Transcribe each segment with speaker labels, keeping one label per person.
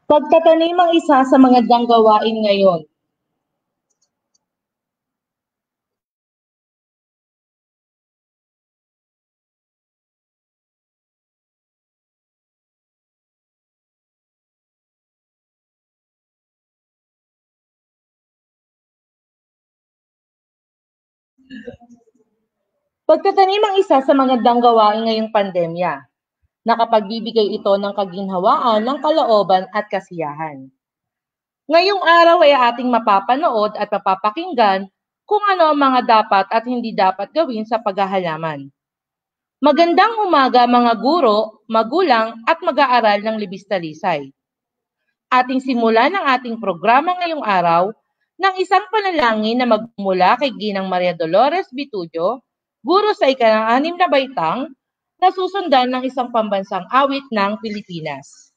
Speaker 1: Pagtatanim ang isa sa magandang gawain ngayon. Pagtatanim ang isa sa magandang gawain ngayong pandemya. Nakapagbibigay ito ng kaginhawaan ng kalooban at kasiyahan. Ngayong araw ay ating mapapanood at mapapakinggan kung ano ang mga dapat at hindi dapat gawin sa paghahalaman. Magandang umaga mga guro, magulang at mag-aaral ng Libis Talisay. Ating simulan ang ating programa ngayong araw ng isang panalangin na magmula kay Ginang Maria Dolores Bitudio, guro sa ika-6 na baitang, na susundan ng isang pambansang awit ng Pilipinas.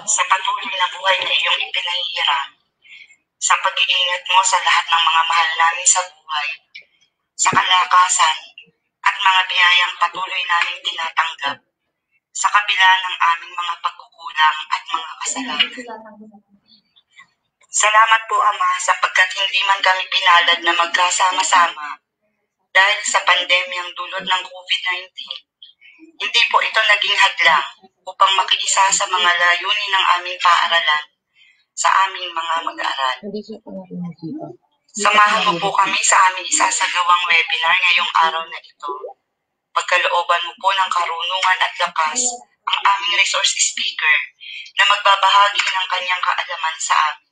Speaker 2: Sa patuloy na buhay na iyong ipinahihiram, sa pag-iingat mo sa lahat ng mga mahal namin sa buhay, sa kalakasan at mga biyayang patuloy namin tinatanggap, sa kabila ng aming mga pagkukulang at mga kasalanan. Salamat po, Ama, sapagkat hindi man kami pinalad na magkasama-sama dahil sa pandemyang dulot ng COVID-19. Hindi po ito naging hadlang upang makiisa sa mga layunin ng aming paaralan sa aming mga mag-aaral. Samahan mo po kami sa aming isasagawang webinar ngayong araw na ito. Pagkalooban mo po ng karunungan at lakas ang aming resource speaker na magbabahagi ng kanyang kaalaman sa amin.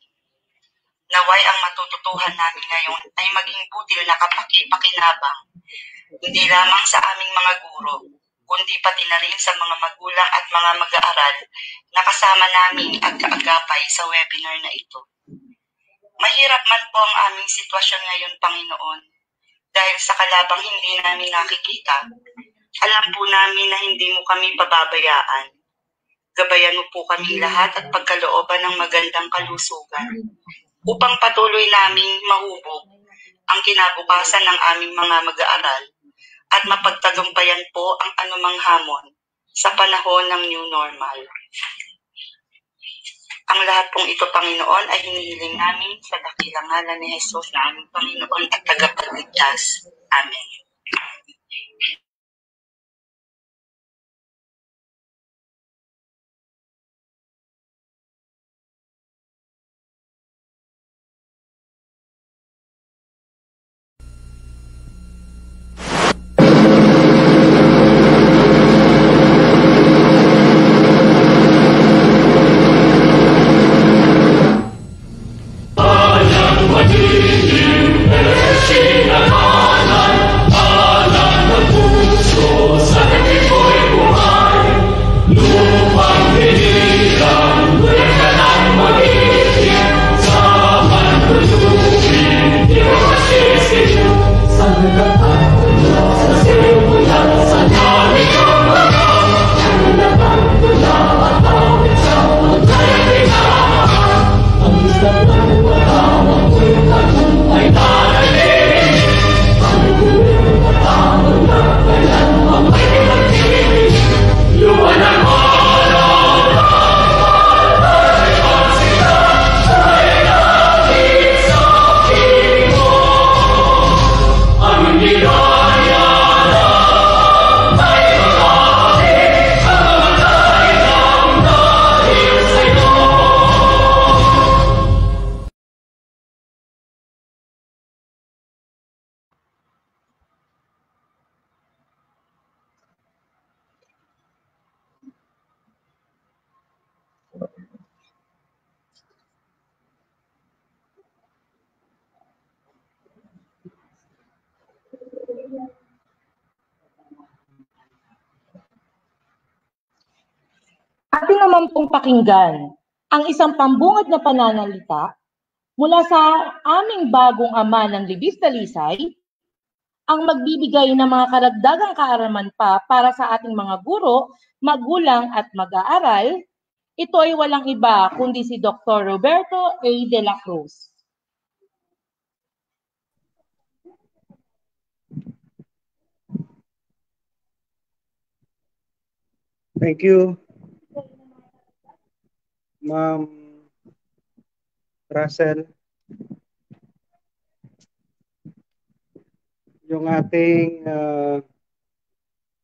Speaker 2: Naway ang matututuhan namin ngayon ay maging butil na kapaki-pakinabang, hindi lamang sa aming mga guro, kundi pati na rin sa mga magulang at mga mag-aaral na kasama namin at kaagapay sa webinar na ito. Mahirap man po ang aming sitwasyon ngayon, Panginoon, dahil sa kalabang hindi namin nakikita. Alam po namin na hindi mo kami pababayaan. Gabayan mo po kami lahat at pagkalooban ng magandang kalusugan upang patuloy naming mahubog ang kinabukasan ng aming mga mag-aaral at mapagtagumpayan po ang anumang hamon sa panahon ng new normal. Ang lahat pong ito, Panginoon, ay hinihiling namin sa dakilang ngalan ni Jesus na aming Panginoon at tagapagligtas. Amen.
Speaker 1: naman pong pakinggan ang isang pambungad na pananalita mula sa aming bagong ama ng Libis Talisay, ang magbibigay ng mga karagdagang kaaraman pa para sa ating mga guro, magulang at mag-aaral. Ito ay walang iba kundi si Dr. Roberto A. de la Cruz.
Speaker 3: Thank you, Ma'am Russell. Yung ating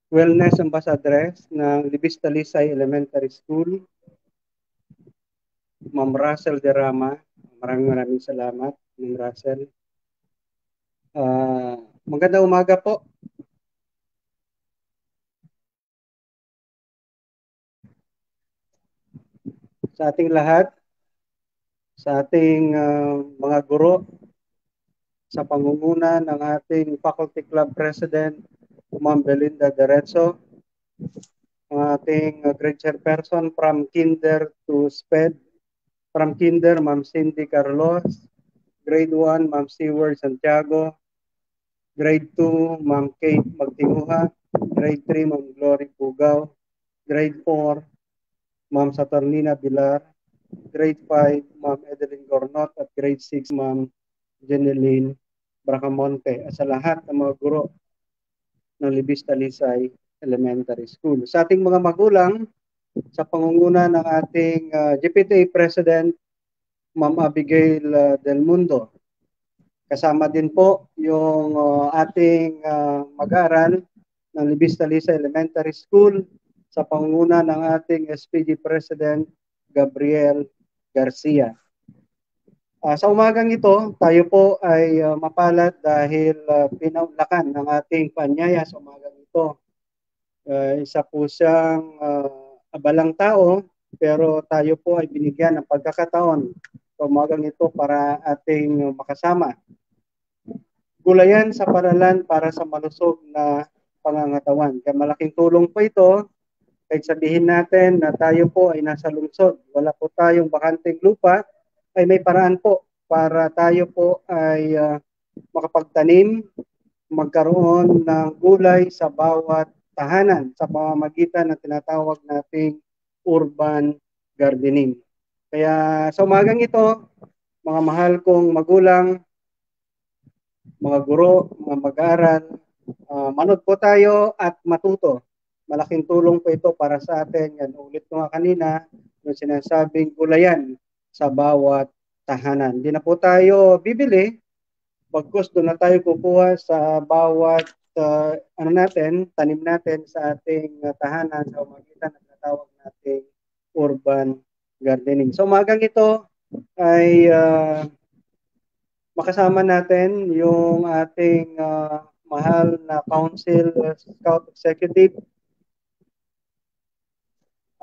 Speaker 3: wellness ambassadress ng Libis Talisay Elementary School, Ma'am Russell de Rama. Maraming salamat, Ma'am Russell. Magandang umaga po. Sa ating lahat, sa ating mga guro, sa pangunguna ng ating Faculty Club President, Ma'am Belinda Derezo, ang ating grade chairperson from Kinder to SPED, from Kinder, Ma'am Cindy Carlos, grade 1, Ma'am Seward Santiago, grade 2, Ma'am Kate Magtinguha, grade 3, Ma'am Glory Pugaw, grade 4, Ma'am Saturnina Bilar, grade 5, Ma'am Edeline Gornot, at grade 6, Ma'am Jeneline Bracamonte, at sa lahat ng mga guro ng Libis Talisay Elementary School. Sa ating mga magulang, sa pangunguna ng ating GPTA President, Ma'am Abigail Del Mundo. Kasama din po yung ating mag-aaral ng Libis Talisay Elementary School sa pangunguna ng ating SPG President, Gabriel Garcia. Sa umagang ito, tayo po ay mapalad dahil pinaunlakan ng ating paanyaya sa umagang ito. Isa po siyang abalang tao, pero tayo po ay binigyan ng pagkakataon sa umagang ito para ating makasama. Gulayan sa paralan para sa malusog na pangangatawan. Kaya malaking tulong po ito. Kahit sabihin natin na tayo po ay nasa lungsod, wala po tayong bakanteng lupa, ay may paraan po para tayo po ay makapagtanim, magkaroon ng gulay sa bawat tahanan sa pamamagitan ng tinatawag nating urban gardening. Kaya sa umagang ito, mga mahal kong magulang, mga guro, mga mag-aaral, manood po tayo at matuto. Malaking tulong po ito para sa atin. Yan, ulit ko nga kanina, yung sinasabing gulayan sa bawat tahanan. Hindi na po tayo bibili, bagkus doon na tayo kukuha sa bawat tanim natin sa ating tahanan sa umagitan ng natawag nating urban gardening. So umagang ito ay makasama natin yung ating mahal na Council Scout Executive,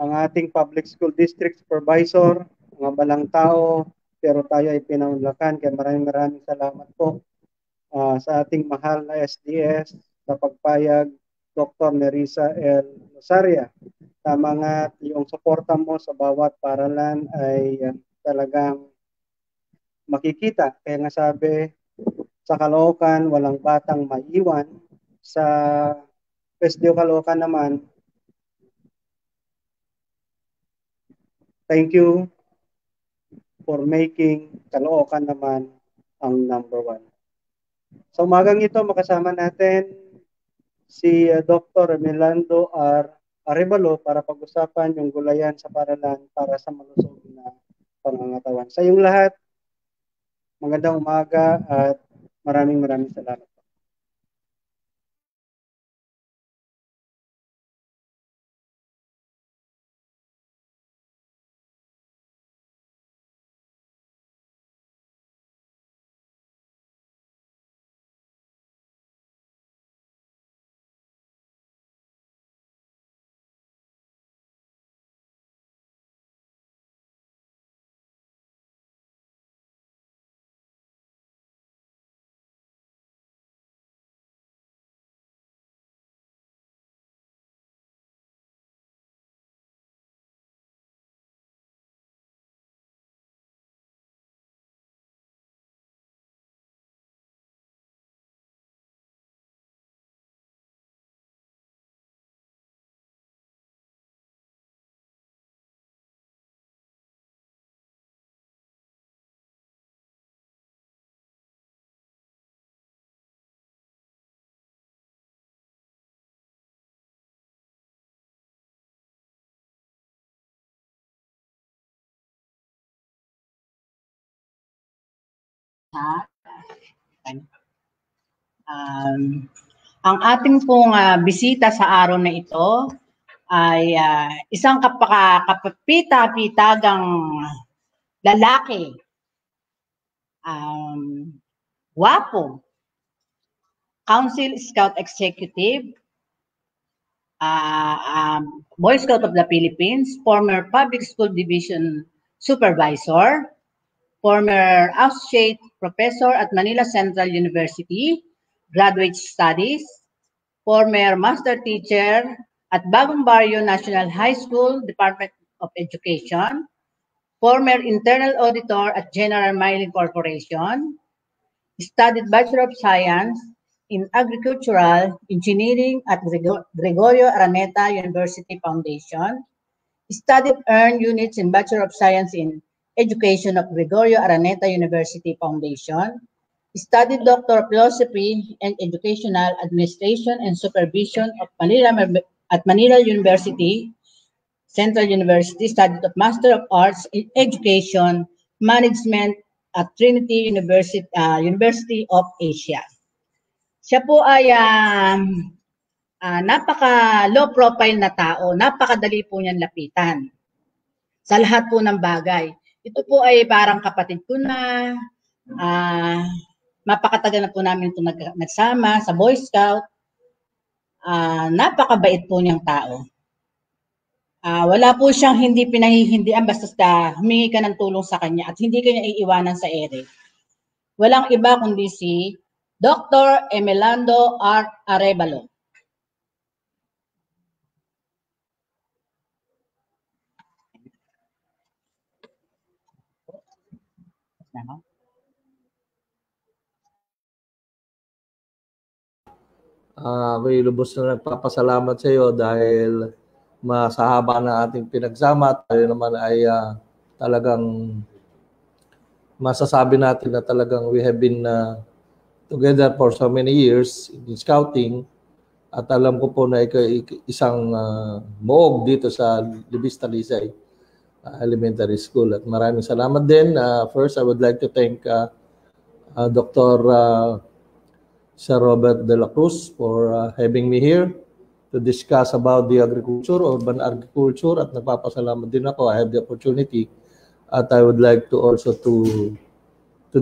Speaker 3: ang ating Public School District Supervisor, mga balang tao, pero tayo ay pinaunlakan. Kaya maraming salamat po sa ating mahal na SDS sa pagpayag, Dr. Nerissa L. Rosaria. Tama nga, yung suporta mo sa bawat paralan ay talagang makikita. Kaya nga sabi, sa Caloocan, walang batang maiwan. Sa PESDO Caloocan naman, thank you for making Caloocan naman ang number 1. Sa umagang ito, makasama natin si Dr. Melando R. Arevalo para pag-usapan yung gulayan sa paralan para sa malusog na pangangatawan. Sa iyong lahat, magandang umaga at maraming salamat.
Speaker 4: Ang ating pong bisita sa araw na ito ay isang kapapita-pitagang lalaki, wapo, Council Scout Executive, Boy Scout of the Philippines, former Public School Division Supervisor, former Associate Professor at Manila Central University, Graduate Studies, former Master Teacher at Bagong Barrio National High School, Department of Education, former Internal Auditor at General Milling Corporation, studied Bachelor of Science in Agricultural Engineering at Gregorio Araneta University Foundation, studied earned units in Bachelor of Science in Education of Gregorio Araneta University Foundation, studied Doctor of Philosophy and Educational Administration and Supervision at Manila University, Central University, studied of Master of Arts in Education Management at Trinity University of Asia. Siya po ay napaka-low profile na tao, napakadali po niyang lapitan sa lahat po ng bagay. Ito po ay parang kapatid ko na, mapakatagal na po namin ito nagsama sa Boy Scout. Napakabait po niyang tao. Wala po siyang hindi pinahihindian basta humingi ka ng tulong sa kanya at hindi kanya iiwanan sa ere. Walang iba kundi si Dr. Emelando R. Arevalo.
Speaker 5: Ako'y lubos na nagpapasalamat sa iyo dahil sa haba ng ating pinagsama, tayo naman ay talagang masasabi natin na talagang we have been together for so many years in scouting at alam ko po na isang moog dito sa Libis Talisay Elementary School at maraming salamat din. First, I would like to thank Dr. Sir Robert De La Cruz for having me here to discuss about the agriculture, urban agriculture, at nagpapasalamat din ako. I have the opportunity at I would like to also to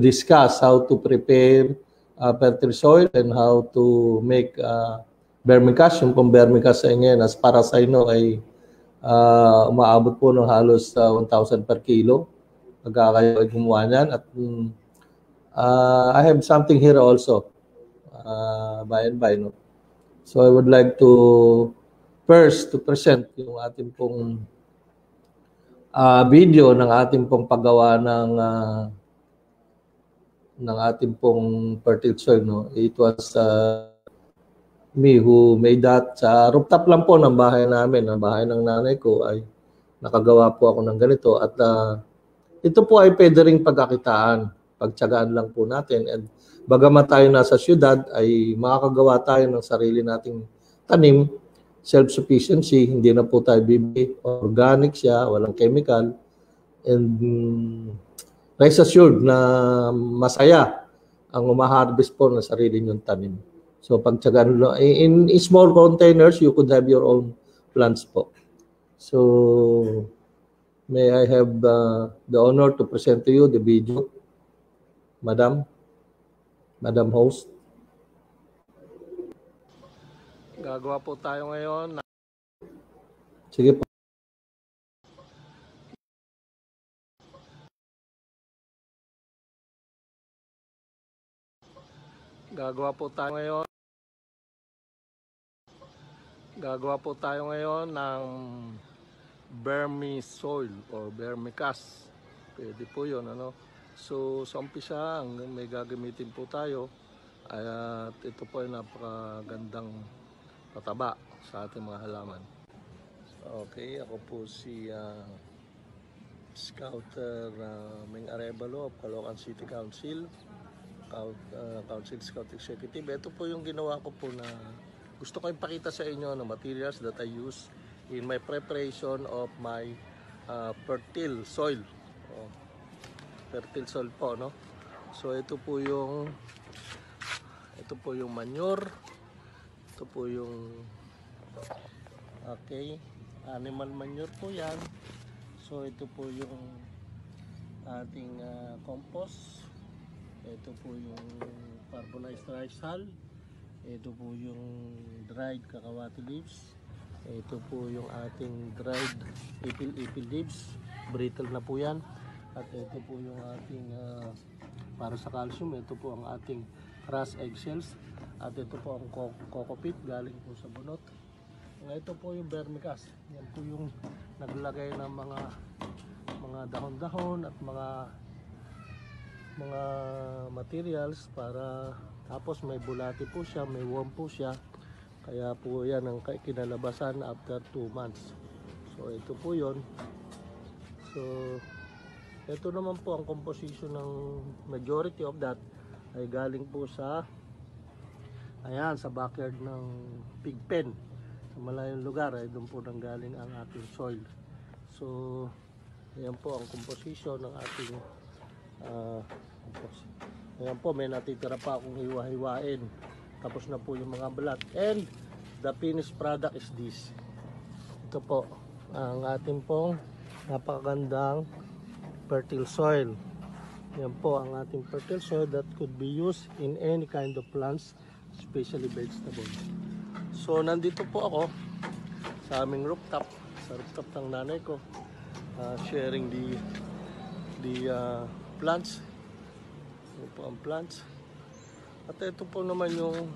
Speaker 5: discuss how to prepare fertile soil and how to make vermicast. Yung pong vermicast sa inyo, as para sa inyo ay umaabot po ng halos 1,000 per kilo. Pagka kayo ay gumawa niyan. At I have something here also. By and by, no? So I would like to first to present yung ating pong video ng ating pong paggawa ng ating pong fertile soil, no? It was me who made that sa rooftop lang po ng bahay namin, ng bahay ng nanay ko ay nakagawa po ako ng ganito at ito po ay pwede ring pagkakitaan, pagtiyagaan lang po natin. And bagamat tayo nasa syudad, ay makakagawa tayo ng sarili nating tanim, self-sufficiency, hindi na po tayo bibili. Organic siya, walang chemical. And rest assured na masaya ang umaharvest po ng sarili nyong tanim. So pagtiyagaan, in small containers, you could have your own plants po. So may I have the honor to present to you the video, Madam Host. Gagawa po tayo ngayon. Sige po. Gagawa po tayo ngayon ng vermisoil or vermicast. Pwede po 'yon, ano? So sa umpisa, may gagamitin po tayo at ito po ay napakagandang pataba sa ating mga halaman. Okay, ako po si Scouter Ming Arevalo of Caloocan City Council, Council Scout Executive. Ito po yung ginawa ko po na gusto ko ipakita sa inyo ng materials that I use in my preparation of my fertile soil. Fertile soil po, no? So ito po yung manure. Ito po yung animal manure po yan. So ito po yung ating compost. Ito po yung carbonized rice hull. Ito po yung dried cacahuate leaves. Ito po yung ating dried ipil leaves. Brittle na po yan. At ito po yung ating para sa calcium. Ito po ang ating crushed eggshells. At ito po ang coco peat galing po sa bunot. Ito po yung vermicast. Yan po yung naglagay ng mga dahon-dahon at mga materials para, tapos may bulati po siya, may worm po siya, kaya po yan ang kinalabasan after 2 months. So ito po yon. So ito naman po ang composition ng majority of that ay galing po sa sa backyard ng pig pen sa malayong lugar. Ay doon po nanggaling ang ating soil. So ayan po ang composition ng ating ayan po, may natitira pa akong hiwa-hiwain. Tapos na po yung mga balat. And the finished product is this. Ito po ang ating pong napakagandang fertile soil. Yan po ang ating fertile soil that could be used in any kind of plants, especially vegetables. So nandito po ako sa aming rooftop, sa rooftop ng nanay ko, sharing the plants. Ito po ang plants. At ito po naman yung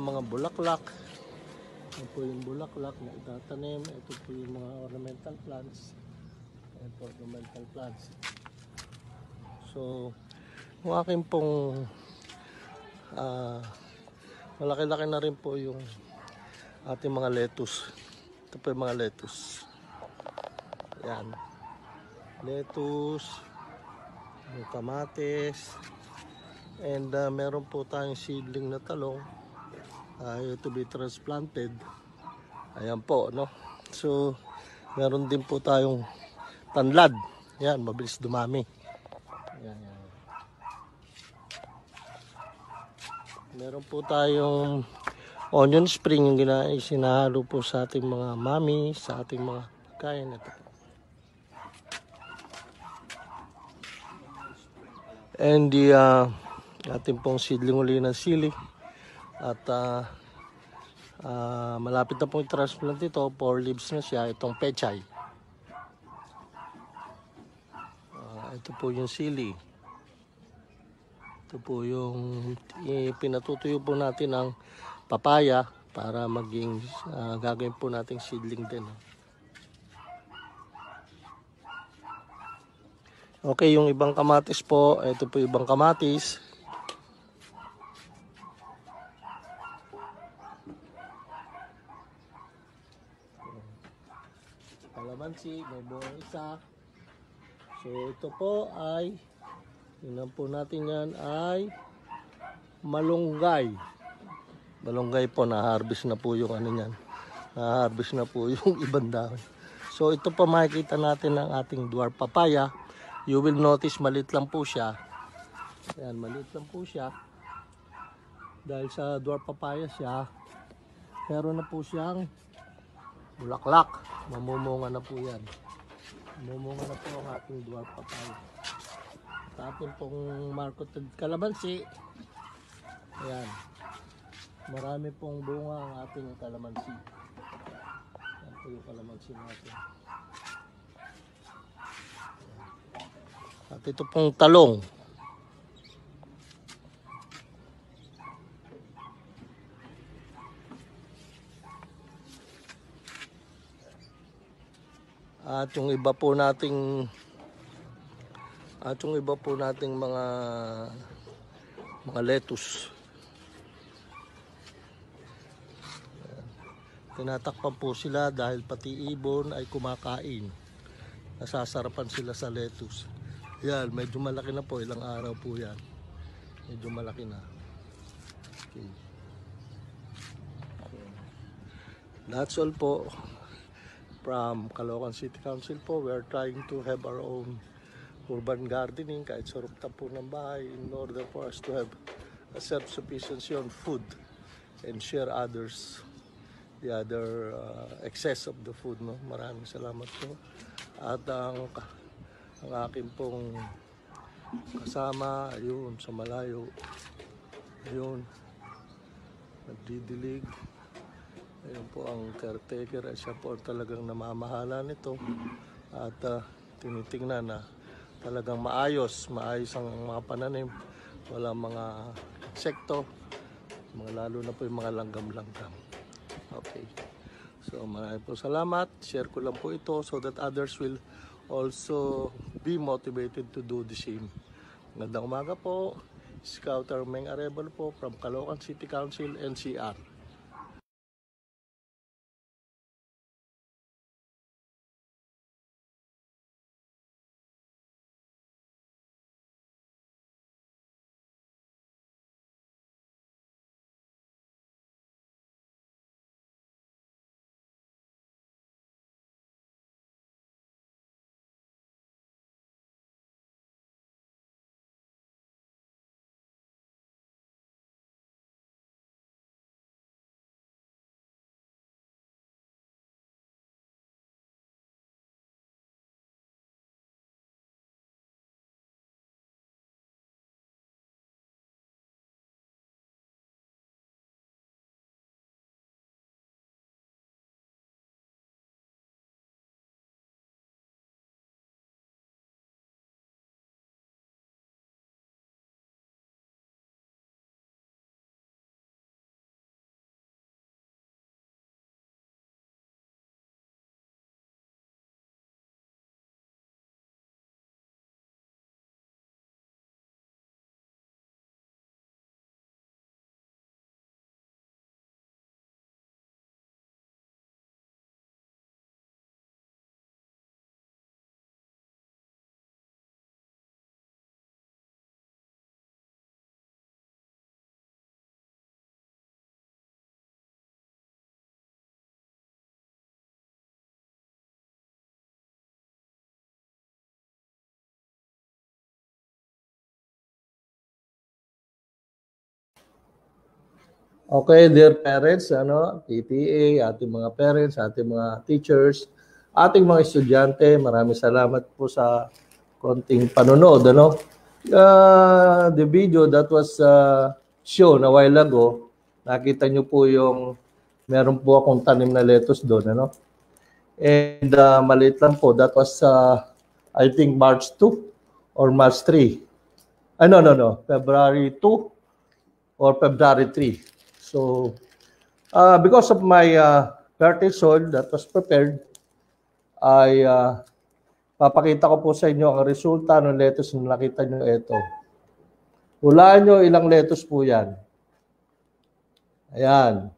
Speaker 5: mga bulaklak. Ito po yung bulaklak na itatanim. Ito po yung mga ornamental plants. Ito po ornamental plants. So yung aking pong malaki-laki na rin po yung ating mga lettuce. Ito po yung mga lettuce. Yan. Lettuce, yung kamatis, and meron po tayong seedling na talong to be transplanted. Ayan po, no? So meron din po tayong tanlad. Yan, mabilis dumami. Yan. Meron po tayong onion spring, yung sinahalo po sa ating mga mami, sa ating mga kain. Ito po. And the ating pong seedling uli ng sili. At malapit na pong transplant ito. 4 leaves na siya. Itong pechay. Ito po yung sili. Ito po yung pinatutuyo po natin ang papaya para maging gagawin po nating seedling din. Okay, yung ibang kamatis po, ito po ibang kamatis. Kalamansi, may buong isa. So ito po ay, tingnan po natin yan, ay malunggay. Malunggay po, na-harvest na po yung ano yan. Na-harvest na po yung ibang dahon. So ito po makikita natin ang ating dwarf papaya. You will notice maliit lang po siya. Ayan, maliit lang po siya. Dahil sa dwarf papaya siya, meron na po siyang bulaklak. Mamumunga na po yan. Mamumunga na po ang ating dwarf papaya. Sa ating pong marketed kalamansi, ayan, marami pong bunga ang ating kalamansi. Ayan po yung kalamansi natin. At ito pong talong. At yung iba po nating mga lettuce. Tinatakpan po sila dahil pati ibon ay kumakain. Nasasarapan sila sa lettuce. Yan, medyo malaki na po. Ilang araw po yan. Medyo malaki na. Okay. So, that's all po. From Caloocan City Council po, we are trying to have our own urban gardening, kahit sa rooftop po ng bahay, in order for us to have a self-sufficiency on food and share others the other excess of the food, no? Maraming salamat po. At ang aking pong kasama, ayun, sa malayo, ayun, nagdidilig. Ayun po ang caretaker, siya po talagang namamahala nito at tinitingnan na talagang maayos ang mga pananim, wala mga insekto, lalo na po yung mga langgam-langgam. Okay. So maraming po salamat. Share ko lang po ito so that others will also be motivated to do the same. Magandang umaga po. Scouter Meng Arevalo po from Caloocan City Council, NCR. Okay, dear parents, PTA, ating mga parents, ating mga teachers, ating mga estudyante, maraming salamat po sa konting panonood. The video that was shown a while ago, nakita nyo po yung meron po akong tanim na lettuce doon. And maliit lang po, that was I think March 2 or March 3. No, February 2 or February 3. So, because of my fertile soil that was prepared, ay papakita ko po sa inyo ang resulta ng lettuce na nakita nyo ito. Hulaan nyo ilang lettuce po yan. Ayan.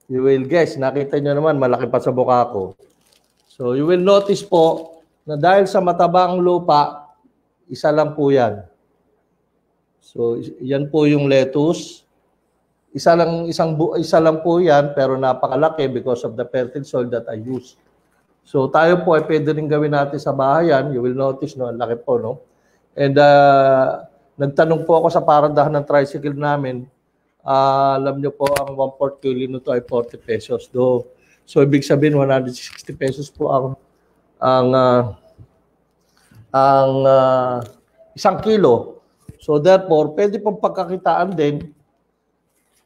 Speaker 5: You will guess. Nakita nyo naman, malaki pa sa mukha ko. So, you will notice po na dahil sa matabang lupa, isa lang po yan. So, yan po yung lettuce. Isa lang po yan, pero napakalaki because of the fertile soil that I use. So tayo po ay pwede rin gawin natin sa bahayan. You will notice, ang laki po, And nagtanong po ako sa paradahan ng tricycle namin. Alam nyo po, ang 1/4 kilo nito ay 40 pesos. So ibig sabihin, 160 pesos po ang isang kilo. So therefore, pwede pong pagkakitaan din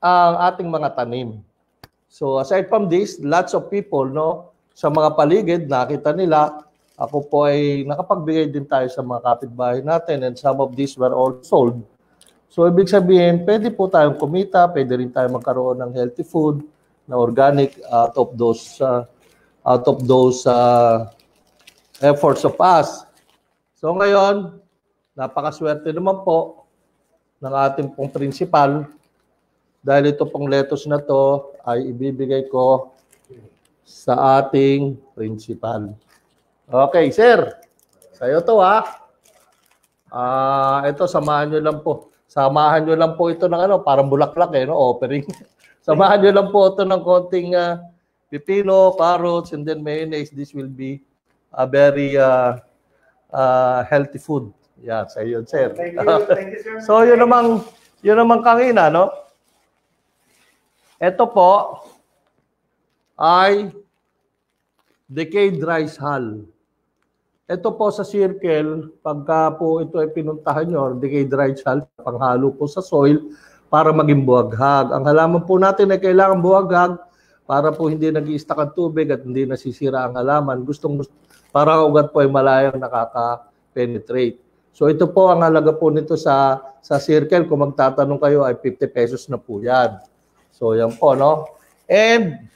Speaker 5: ang ating mga tanim. So aside from this, lots of people, sa mga paligid, nakita nila, ako po ay nakapagbigay din tayo sa mga kapitbahay natin, and some of these were all sold. So ibig sabihin, pwede po tayong kumita, pwede rin tayo magkaroon ng healthy food na organic out of those efforts of us. So ngayon, napakaswerte naman po ng ating pong principal. Dahil ito pong lettuce na to ay ibibigay ko sa ating principal. Okay, sir. Sa'yo to, ito, samahan nyo lang po. Samahan nyo lang po ito ng parang bulaklak offering. Samahan nyo lang po ito ng konting pipino, carrots, and then mayonnaise. This will be a very healthy food Yan, sa iyo, sir.
Speaker 3: Thank you, sir.
Speaker 5: So, yun namang kanina, no? Ito po ay decayed rice hull. Ito po sa circle, pagka po ito ay pinuntahan nyo, decayed rice hull, panghalo po sa soil para maging buhaghag. Ang halaman po natin ay kailangan buhaghag para po hindi nag-i-stack ang tubig at hindi nasisira ang halaman. Para ang ugat po ay malayang nakaka-penetrate. So ito po ang halaga po nito sa circle. Kung magtatanong kayo ay 50 pesos na po yan. So yan po, no? And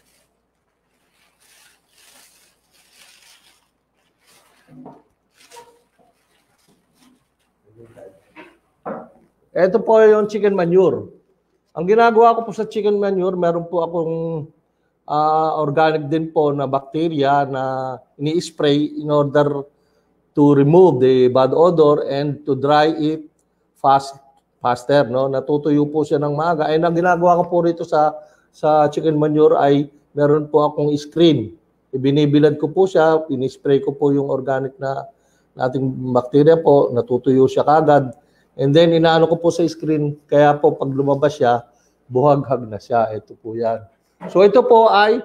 Speaker 5: ito po yung chicken manure. Ang ginagawa ko po sa chicken manure, meron po akong organic din po na bacteria na ini-spray in order to remove the bad odor and to dry it faster, no? Natutuyo po siya ng maaga. Ay ang ginagawa ko po rito sa chicken manure ay meron po akong screen. Ibinibilad ko po siya, ini-spray ko po yung organic na ating bacteria po, natutuyo siya kagad. And then inaano ko po sa screen, kaya po pag lumabas siya, buhaghag na siya. Ito po yan. So ito po ay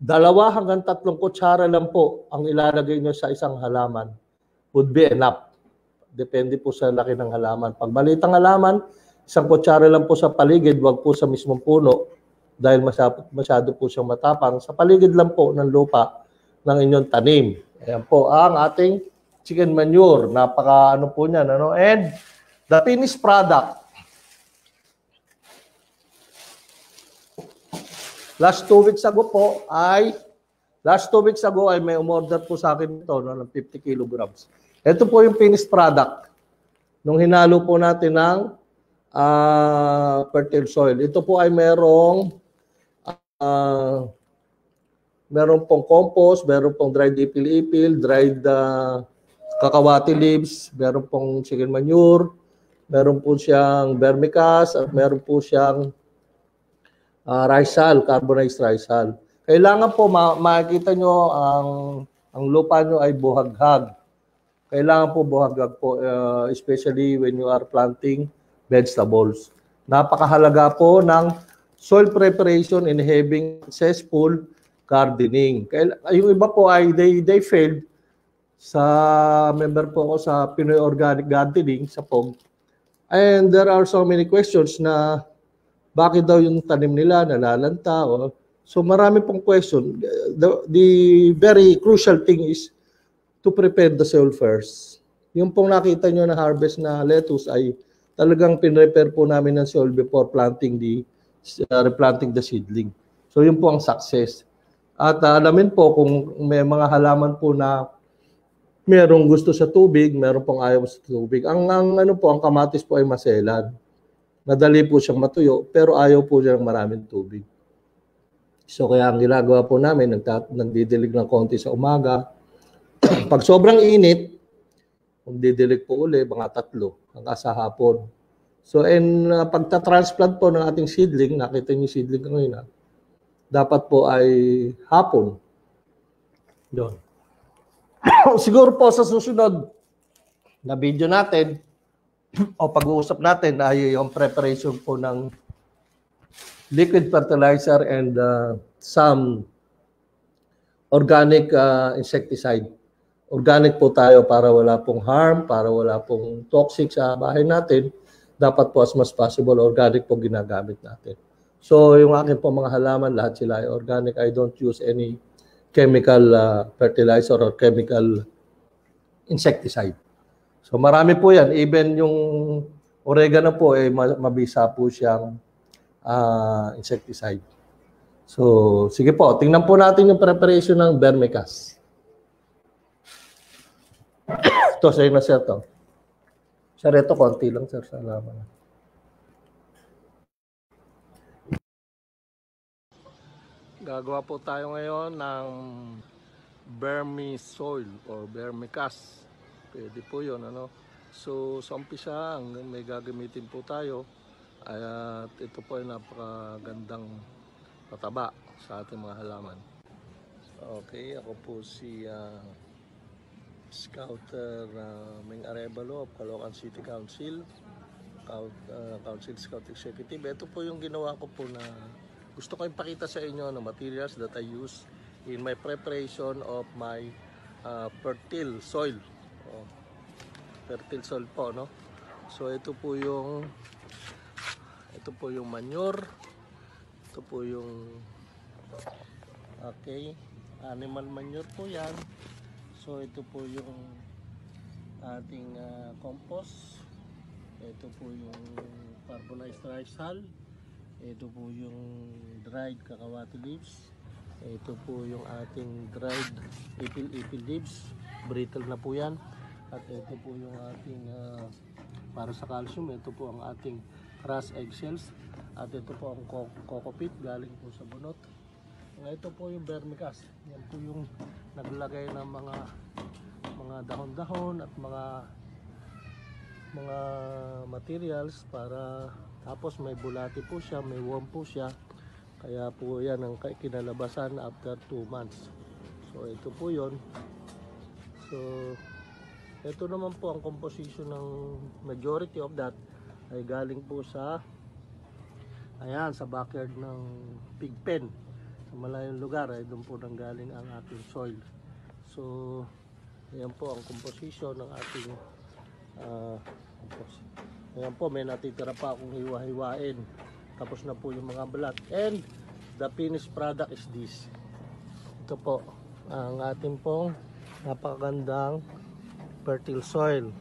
Speaker 5: 2 hanggang 3 kutsara lang po ang ilalagay nyo sa isang halaman. Would be enough. Depende po sa laki ng halaman. Pag maliit ang halaman, 1 kutsara lang po sa paligid, wag po sa mismong puno dahil masyado po siyang matapang. Sa paligid lang po ng lupa ng inyong tanim. Ayan po ang ating chicken manure. Napaka ano po niyan. Ano? And the finished product. Last 2 weeks ago ay may umorder po sa akin ito no, ng 50 kilograms. Ito po yung finished product nung hinalo po natin ng fertile soil. Ito po ay meron pong compost, meron pong dried ipil-ipil, dried kakawati leaves, meron pong chicken manure, meron po siyang vermicast, at meron po siyang rice hull, carbonized rice hull. Kailangan po makikita nyo ang lupa nyo ay buhaghag. Kailangan po buhaghag po, especially when you are planting vegetables. Napakahalaga po ng soil preparation in having successful gardening. Yung iba po ay they failed sa member po ako sa Pinoy Organic Gardening sa POG. And there are so many questions na bakit daw yung tanim nila nalalanta? So marami pong question. The very crucial thing is to prepare the soil first. Yung pong nakita nyo na harvest na lettuce ay talagang pinrepare po namin ng soil before replanting the seedling. So yun po ang success. At alamin po kung may mga halaman po na merong gusto sa tubig, meron pong ayaw sa tubig. Ang kamatis po ay maselan. Madali po siyang matuyo, pero ayaw po siya ng maraming tubig. So kaya ang ginagawa po namin, nagdidilig ng konti sa umaga. Pag sobrang init, magdidilig po uli, mga 3 hanggang sa hapon. So pagta-transplant po ng ating seedling, nakita niyo yung seedling ngayon, dapat po ay hapon. Doon. Siguro po sa susunod na video natin, o pag-uusap natin ay yung preparation po ng liquid fertilizer and some organic insecticide. Organic po tayo para wala pong harm, para wala pong toxic sa bahay natin. Dapat po as much possible organic po ginagamit natin. So yung akin po mga halaman, lahat sila ay organic. I don't use any chemical fertilizer or chemical insecticide. So marami po yan. Even yung oregano po, mabisa po siyang insecticide. So sige po, tingnan po natin yung preparation ng vermicast. Ito, sa'yo na sir to. Sir, ito konti lang sir. Salamat. Gagawa po tayo ngayon ng vermisoil or vermicast. Pwede po yun, ano. So, sa umpisa, may gagamitin po tayo. At ito po ay napakagandang pataba sa ating mga halaman. Okay, ako po si Scouter Ming Arevalo of Caloocan City Council, Council Scout Executive. Ito po yung ginawa ko po na gusto ko ipakita sa inyo na materials that I use in my preparation of my fertile soil. Fertile soil po, no? So ito po yung manure. Ito po yung animal manure po yan. So ito po yung ating compost. Ito po yung carbonized rice hull. Ito po yung dried cacahuate leaves. Ito po yung ating dried ipil leaves. Brittle na po yan. At ito po yung ating para sa calcium. Ito po ang ating crushed eggshells. At ito po ang coco peat galing po sa bunot. Ito po yung vermicast. Yan po yung naglagay ng mga dahon-dahon at mga materials para, tapos may bulati po siya, may worm po siya. Kaya po yan ang kinalabasan after 2 months. So ito po yon. So ito naman po ang composition ng majority of that ay galing po sa sa backyard ng pig pen. Sa malayong lugar ay doon po nanggaling ang ating soil. So ayan po ang composition ng ating ayan po, may natitira pa akong hiwa-hiwain. Tapos na po yung mga balat. And the finished product is this. Ito po ang ating pong napakagandang fertile soil.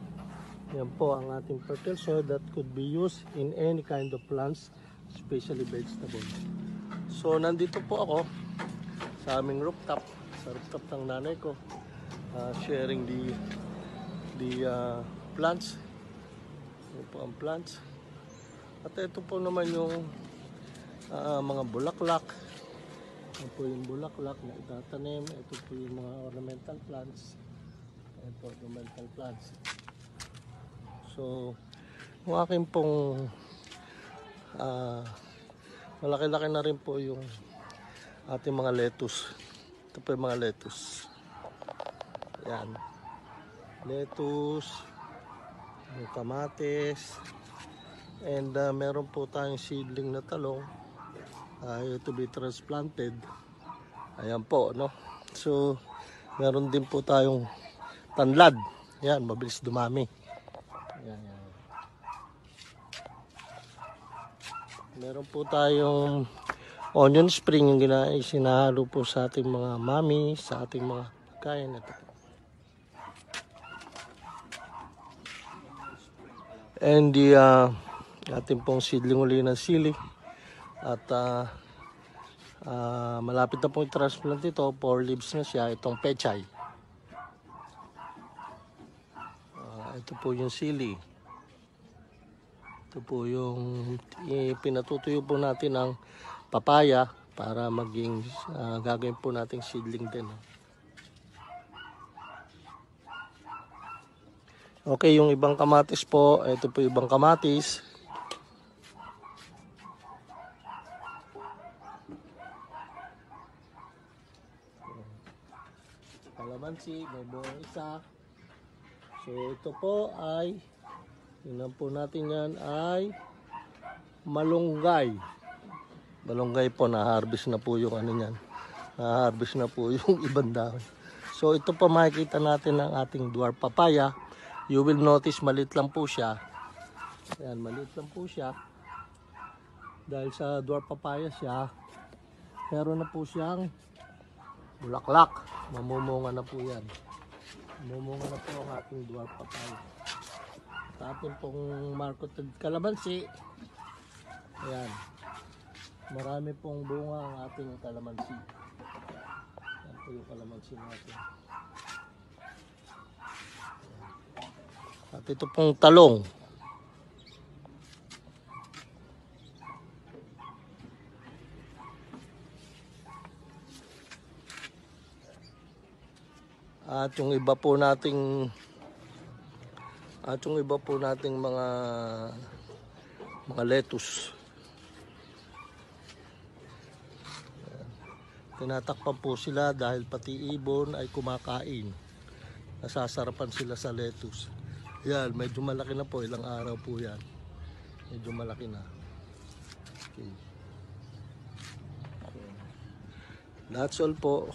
Speaker 5: Yan po ang ating fertile soil that could be used in any kind of plants, especially vegetables. So nandito po ako sa aming rooftop, sa rooftop ng nanay ko, sharing the plants. Ito po ang plants. At ito po naman yung mga bulaklak. Ito po yung bulaklak na itatanim. Ito po yung mga ornamental plants. Ito po ornamental plants. So yung aking pong malaki-laki na rin po yung ating mga lettuce. Ito po yung mga lettuce. Yan. Lettuce, yung kamatis, and meron po tayong seedling na talong to be transplanted. Ayan po, no? So meron din po tayong tanlad. Yan, mabilis dumami. Yan. Meron po tayong onion spring yung sinahalo po sa ating mga mami, sa ating mga kain. Ito po. And the ating pong seedling uli ng sili. At malapit na pong i-transplant ito. 4 leaves na siya. Itong pechay. Ito po yung sili. Ito po yung pinatutuyo po natin ang papaya para maging gagawin po nating seedling din. Okay, yung ibang kamatis po, ito po ibang kamatis. Kalamansi, may buong isa. So ito po ay, tingnan po natin yan, ay malunggay. Malunggay po, na-harvest na po yung ano yan. Na-harvest na po yung ibang dahon. So ito po makikita natin ang ating dwarf papaya. You will notice maliit lang po siya. Ayan, maliit lang po siya. Dahil sa dwarf papaya siya, meron na po siyang bulaklak. Mamumunga na po yan. Mamumunga na po ang ating dwarf papaya. At ating pong marketed kalamansi. Ayan. Marami pong bunga ang ating kalamansi. Ayan po yung kalamansi natin. At ito pong talong. At yung iba po nating mga lettuce. Tinatakpan po sila dahil pati ibon ay kumakain. nasasarapan sila sa lettuce. Yan, medyo malaki na po, ilang araw po yan. Medyo malaki na. Okay. That's all po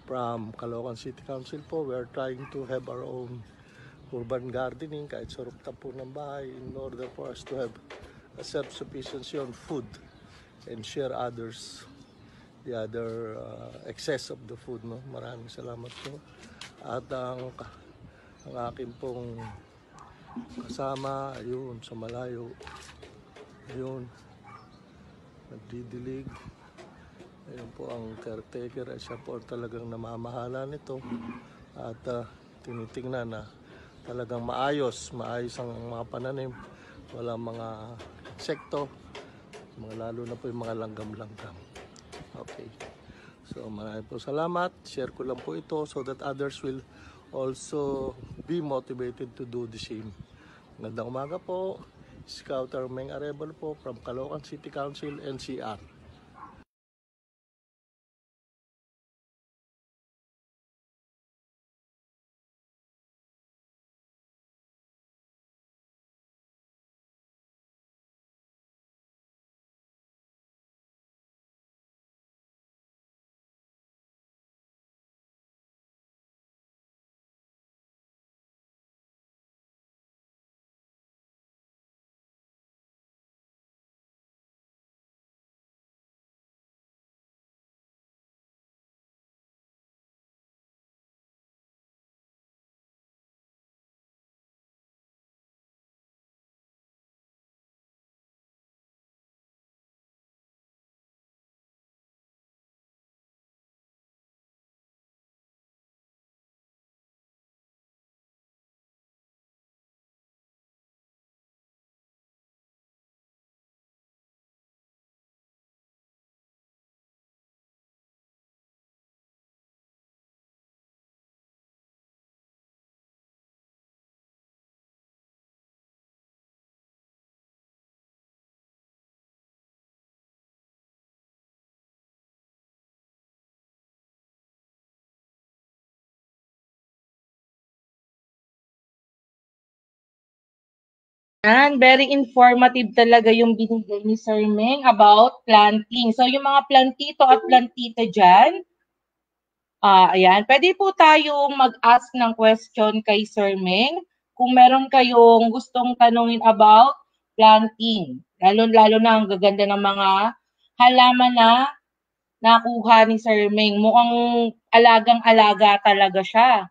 Speaker 5: from Caloocan City Council po. We are trying to have our own urban gardening kahit sa rooftop po ng bahay in order for us to have a self-sufficiency on food and share others the other excess of the food, no? Maraming salamat po. At ang akin pong kasama ayun sa malayo, ayun nagdidilig. Ayun po ang caretaker, siya po talagang namamahala nito at tinitingnan na talagang maayos ang mga pananim, walang mga insekto, lalo na po yung mga langgam-langgam. Okay, so maraming po salamat. Share ko lang po ito so that others will also be motivated to do the same. Magandang umaga po. Scout Armeng Arevalo po from Caloocan City Council, NCR.
Speaker 1: Yan, very informative talaga yung binigay ni Sir Meng about planting. So, yung mga plantito at plantita dyan, ayan, pwede po tayong mag-ask ng question kay Sir Meng kung meron kayong gustong tanungin about planting. Lalo-lalo na ang gaganda ng mga halaman na nakuha ni Sir Meng. Mukhang alagang-alaga talaga siya.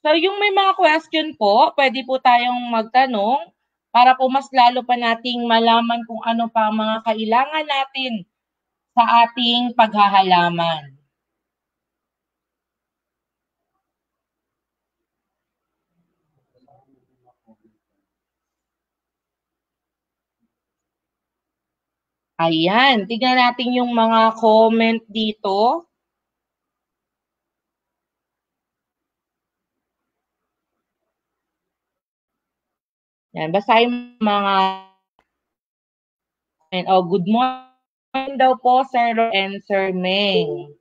Speaker 1: So, yung may mga question po, pwede po tayong magtanong para po mas lalo pa nating malaman kung ano pa ang mga kailangan natin sa ating paghahalaman. Ayan, tignan natin yung mga comment dito. Yan, basahin mga good morning daw po, Sir and Sir Meng.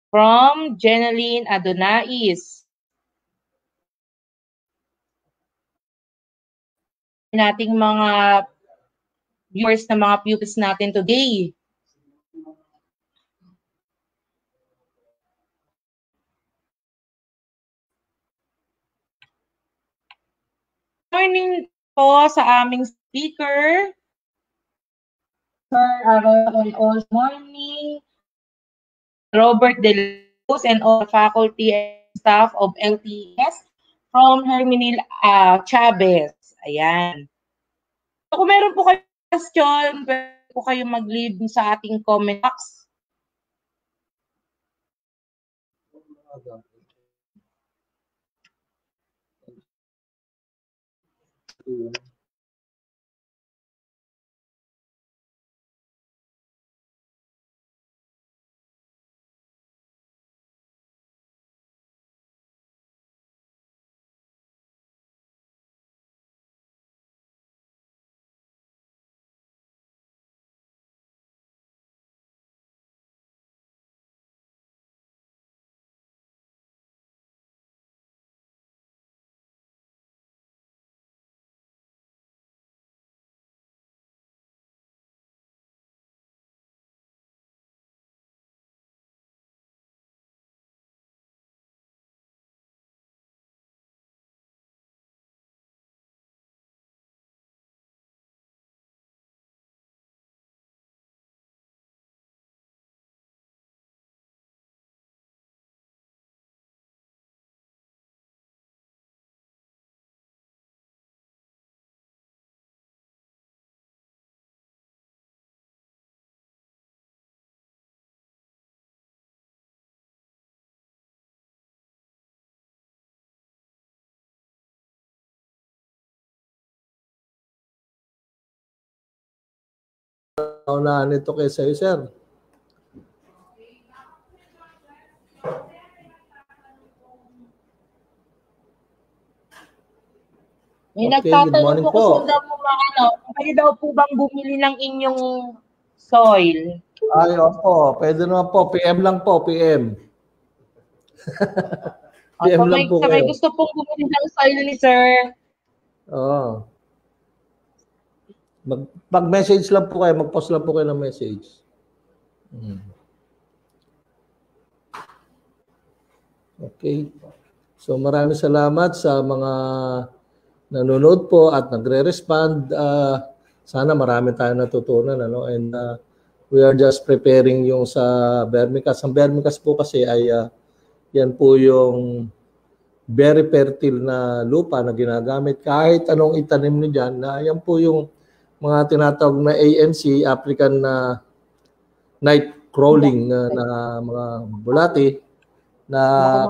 Speaker 1: From Jeneline Adonais. Nating mga viewers na mga pupils natin today. Morning po sa aming speaker. Sir all morning. Robert De Luz and all faculty and staff of LTS from Herminil Chavez. Ayan. So, kung meron po kayong question, pwede po kayo mag-leave sa ating comment box.
Speaker 5: Naunahan ito kay sa'yo, sir.
Speaker 1: May
Speaker 5: Okay, good
Speaker 1: nagtatanong
Speaker 5: morning
Speaker 1: po
Speaker 5: po.
Speaker 1: kung daw po pwede daw po bang bumili ng inyong soil?
Speaker 5: Ay, opo. Pwede naman po. PM lang po, PM. PM lang po
Speaker 1: Sa may
Speaker 5: kayo.
Speaker 1: gusto pong bumili ng soil ni sir.
Speaker 5: Oo. Mag-message lang po kayo. Mag-post lang po kayo ng message. Okay. So maraming salamat sa mga nanonood po at nagre-respond. Sana marami tayong natutunan. And we are just preparing yung sa vermicast. Ang vermicast po kasi ay yan po yung very fertile na lupa na ginagamit. Kahit anong itanim nyo dyan, yan po yung mga tinatawag na ANC, African night crawling na mga bulati na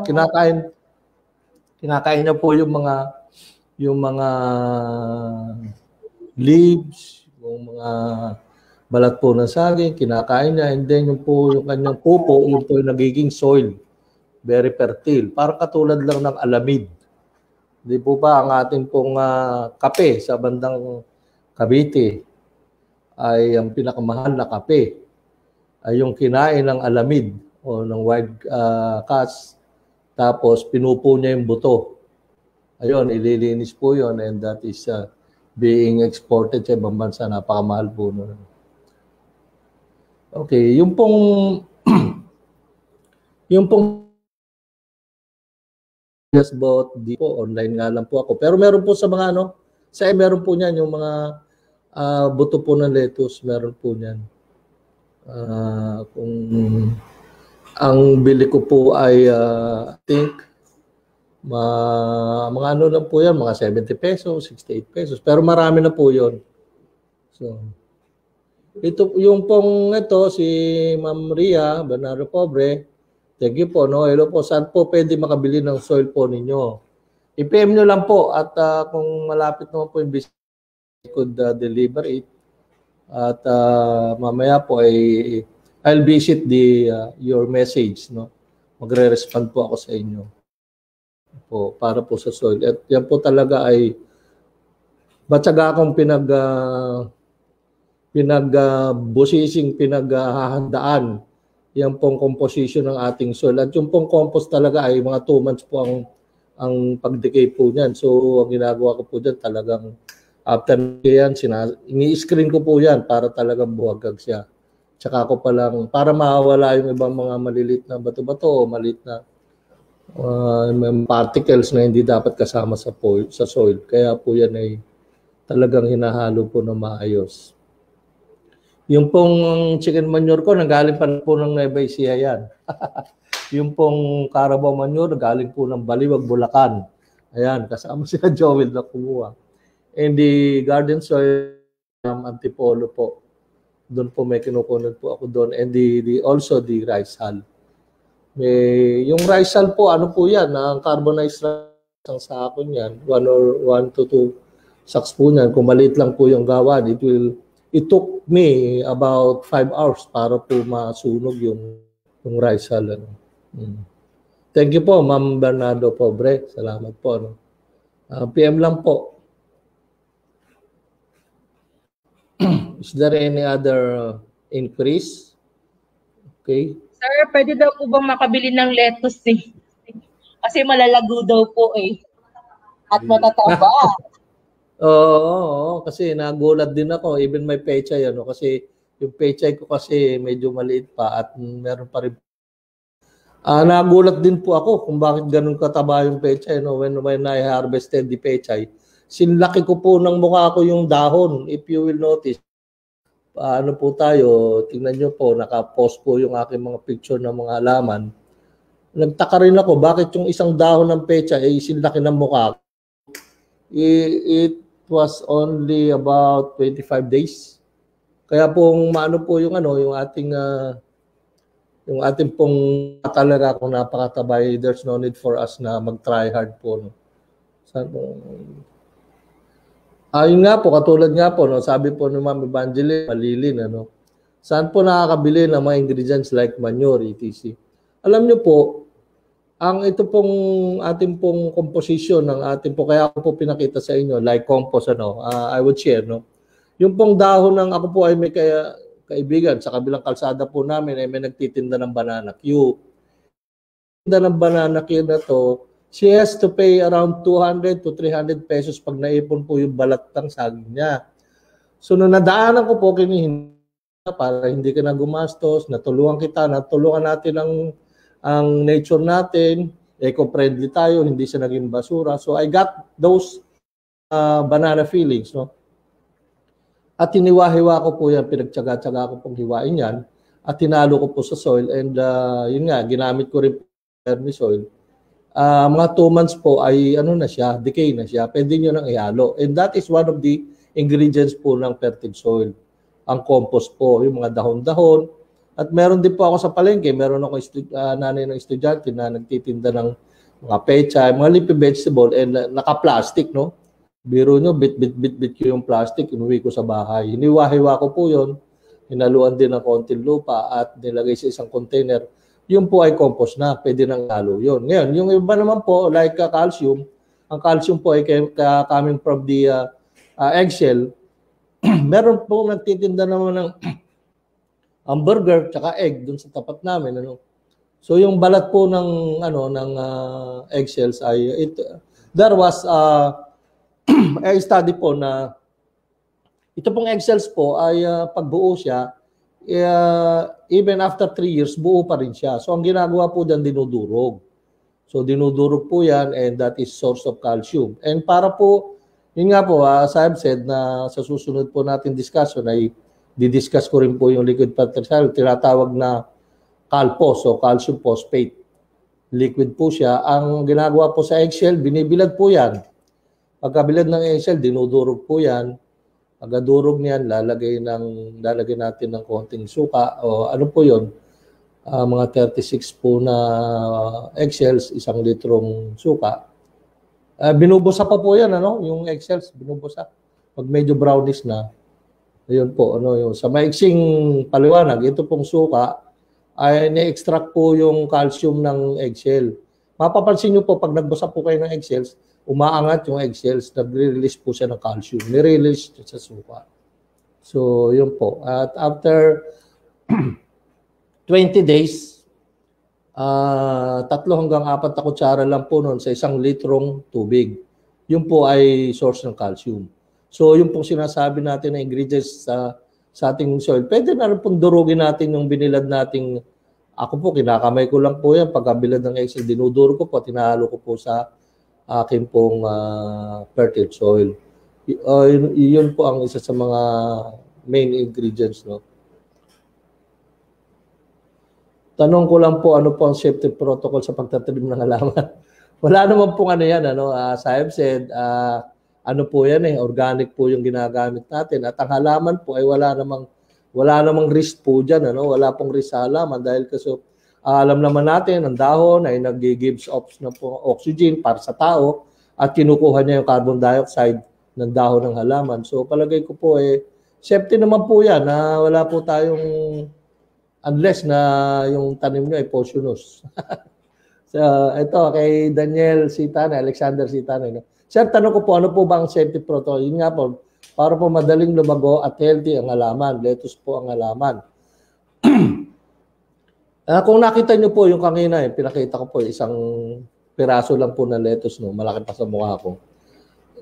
Speaker 5: kinakain niya po yung mga leaves, yung mga balat po ng saging, kinakain niya, and then yung po yung kanyang pupo, yung po yung nagiging soil, very fertile. Parang katulad lang ng alamid. Di po ba ang ating pong kape sa bandang Cavite ay ang pinakamahal na kape ay yung kinain ng alamid o ng wild cats, tapos pinupo niya yung buto. Ayun, ililinis po yun, and that is being exported sa ibang bansa. Napakamahal po nun. Okay, yung pong just bought di po, online nga lang po ako. Pero meron po sa mga meron po niyan yung mga buto po ng lettuce, meron po niyan. Kung ang bili ko po ay I think mga lang po yan, mga 70 pesos, 68 pesos. Pero marami na po yon. So, ito, yung pong si Ma'am Ria Bernardo Pobre, thank you po. Hello po, saan po pwede makabili ng soil po ninyo? I-PM nyo lang po at kung malapit naman po yung business, could deliver it. At mamaya po ay I'll visit your message. Magre-respond po ako sa inyo. Po, para po sa soil. At yan po talaga ay matyaga akong pinaghahandaan yan pong composition ng ating soil. At yung pong compost talaga ay mga 2 months po ang pag-decay po niyan. So, ang ginagawa ko po dyan talagang after yan, ini-screen ko po yan para talagang buwagag siya. Tsaka ako palang, para mawala yung ibang mga malilit na bato-bato o maliit na particles na hindi dapat kasama sa soil. Kaya po yan ay talagang hinahalo po na maayos. Yung pong chicken manure ko, nanggaling pa po ng Nueva Ecija yan. Yung pong carabao manure, nanggaling po ng Baliwag, Bulacan. Ayan, kasama sila Joel na kumuha. And the garden soil, Antipolo po. Doon po may kinukunan po ako doon. And also the rice hull. Yung rice hull po, ano po yan? Ang carbonized rice, ang sako niyan, 1 to 2 sacks po niyan. Kung maliit lang po yung gawan, it took me about 5 hours para po masunog yung rice hull. Thank you po, Ma'am Bernardo Pobre. Salamat po. PM lang po. Is there any other increase? Okay.
Speaker 1: Sir, pwede daw po bang makabili ng lettuce Kasi malalago daw po At matataba.
Speaker 5: Oo, kasi nagulat din ako. Even may pechay, kasi yung pechay ko kasi medyo maliit pa at meron pa rin. Nagulat din po ako kung bakit ganun kataba yung pechay. When I harvested the pechay, sinlaki ko po ng mukha ko yung dahon. If you will notice, ano po tayo, tingnan nyo po, nakapost po yung aking mga picture ng mga halaman. Nagtaka rin ako, bakit yung isang dahon ng pechay ay sinlaki ng mukha? It was only about 25 days. Kaya pong maano po yung yung ating pong talaga kung napakatabay, there's no need for us na mag-try hard po. Ayun nga po, katulad nga po, sabi po ni Ma'am Evangeline, malilin, Saan po nakakabili ng mga ingredients like manure, etc. Alam nyo po, ang ito pong ating pong composition ng ating po, kaya ako po pinakita sa inyo, like compost, I would share, no? Yung pong dahon ng, ako po ay may kaibigan, sa kabilang kalsada po namin ay may nagtitinda ng banana Q. Tinda ng banana Q na to, she has to pay around 200 to 300 pesos pag naipon po yung balat ng saging niya. So, nung nadaanan ko po, kinihinda para hindi ka na gumastos, natulungan natin ang nature natin, eco-friendly tayo, hindi siya naging basura. So, I got those banana feelings, no? At hiniwa-hiwa ko po yan, pinagtsaga-tsaga ko pong hiwain yan, at tinalo ko po sa soil, and yun nga, ginamit ko rin po vermi soil. Mga 2 months po ay decay na siya, pwede nyo nang ihalo. And that is one of the ingredients po ng fertile soil. Ang compost po, yung mga dahon-dahon. At meron din po ako sa palengke, meron ako nanay ng estudyante na nagtitinda ng mga pechay, mga leafy vegetable, and naka-plastic, no? Biro nyo, bit ko yung plastic, inuwi ko sa bahay. Hiniwa-hiwa ko po yun, hinaluan din ng konting lupa at nilagay sa isang container. Yun po ay compost na, pwede nang halo yun. Ngayon, yung iba naman po, like calcium, ang calcium po ay coming from the eggshell. Meron po nagtitinda naman ng hamburger tsaka egg dun sa tapat namin, So yung balat po ng eggshells ay there was a study po na ito pong eggshells po ay pagbuo siya even after 3 years buo pa rin siya. So ang ginagawa po diyan dinudurog. So dinudurog po yan, and that is source of calcium. And para po yun nga po, as I've said, na sa susunod po natin discussion ay didiscuss ko rin po yung liquid fertilizer, tinatawag na calpos o calcium phosphate. Liquid po siya. Ang ginagawa po sa eggshell, binibilad po yan. Pagkabilad ng eggshell, dinudurog po yan. Pagkadurog niyan, lalagay natin ng konting suka o ano po yun, mga 36 po na eggshells, 1 litrong suka. Binubusa pa po yan, yung eggshells, binubusa. Pag medyo brownish na, ayun po, yung sa maiksing paliwanag, ito pong suka, ay ni-extract po yung calcium ng eggshell. Mapapansin nyo po, pag nagbusa po kayo ng eggshells, umaangat yung eggshells, nag-release po siya ng calcium. Ni-release sa suka. So, yun po. At after 20 days, 3 hanggang 4 na kutsara lang po noon sa 1 litrong tubig. Yun po ay source ng calcium. So, yung pong sinasabi natin na ingredients sa ating soil, pwede na rin pong durugin natin yung binilad nating, ako po, kinakamay ko lang po yan, pagkabilad ng eggshell, dinuduro ko po, tinahalo ko po sa akin pong fertile soil. Yun po ang isa sa mga main ingredients, no? Tanong ko lang po, ano po ang safety protocol sa pagtatanim ng halaman? Wala naman pong yan, as I have said, ano po yan organic po yung ginagamit natin. At ang halaman po ay wala namang risk po dyan, wala pong risk sa halaman dahil kasi alam naman natin, ang dahon ay nag-gives off na po oxygen para sa tao at kinukuha niya yung carbon dioxide ng dahon ng halaman. So palagay ko po safety naman po yan na wala po tayong unless na yung tanim nyo ay poisonous. So, ito, kay Daniel Sitane, Alexander Sitane. Sir, tanong ko po, ano po ba ang safety protocol? Yun nga po, para po madaling lumago at healthy ang halaman. Lettuce po ang halaman. Kung nakita nyo po yung kanina, pinakita ko po, isang piraso lang po na lettuce, malaki pa sa mukha ko.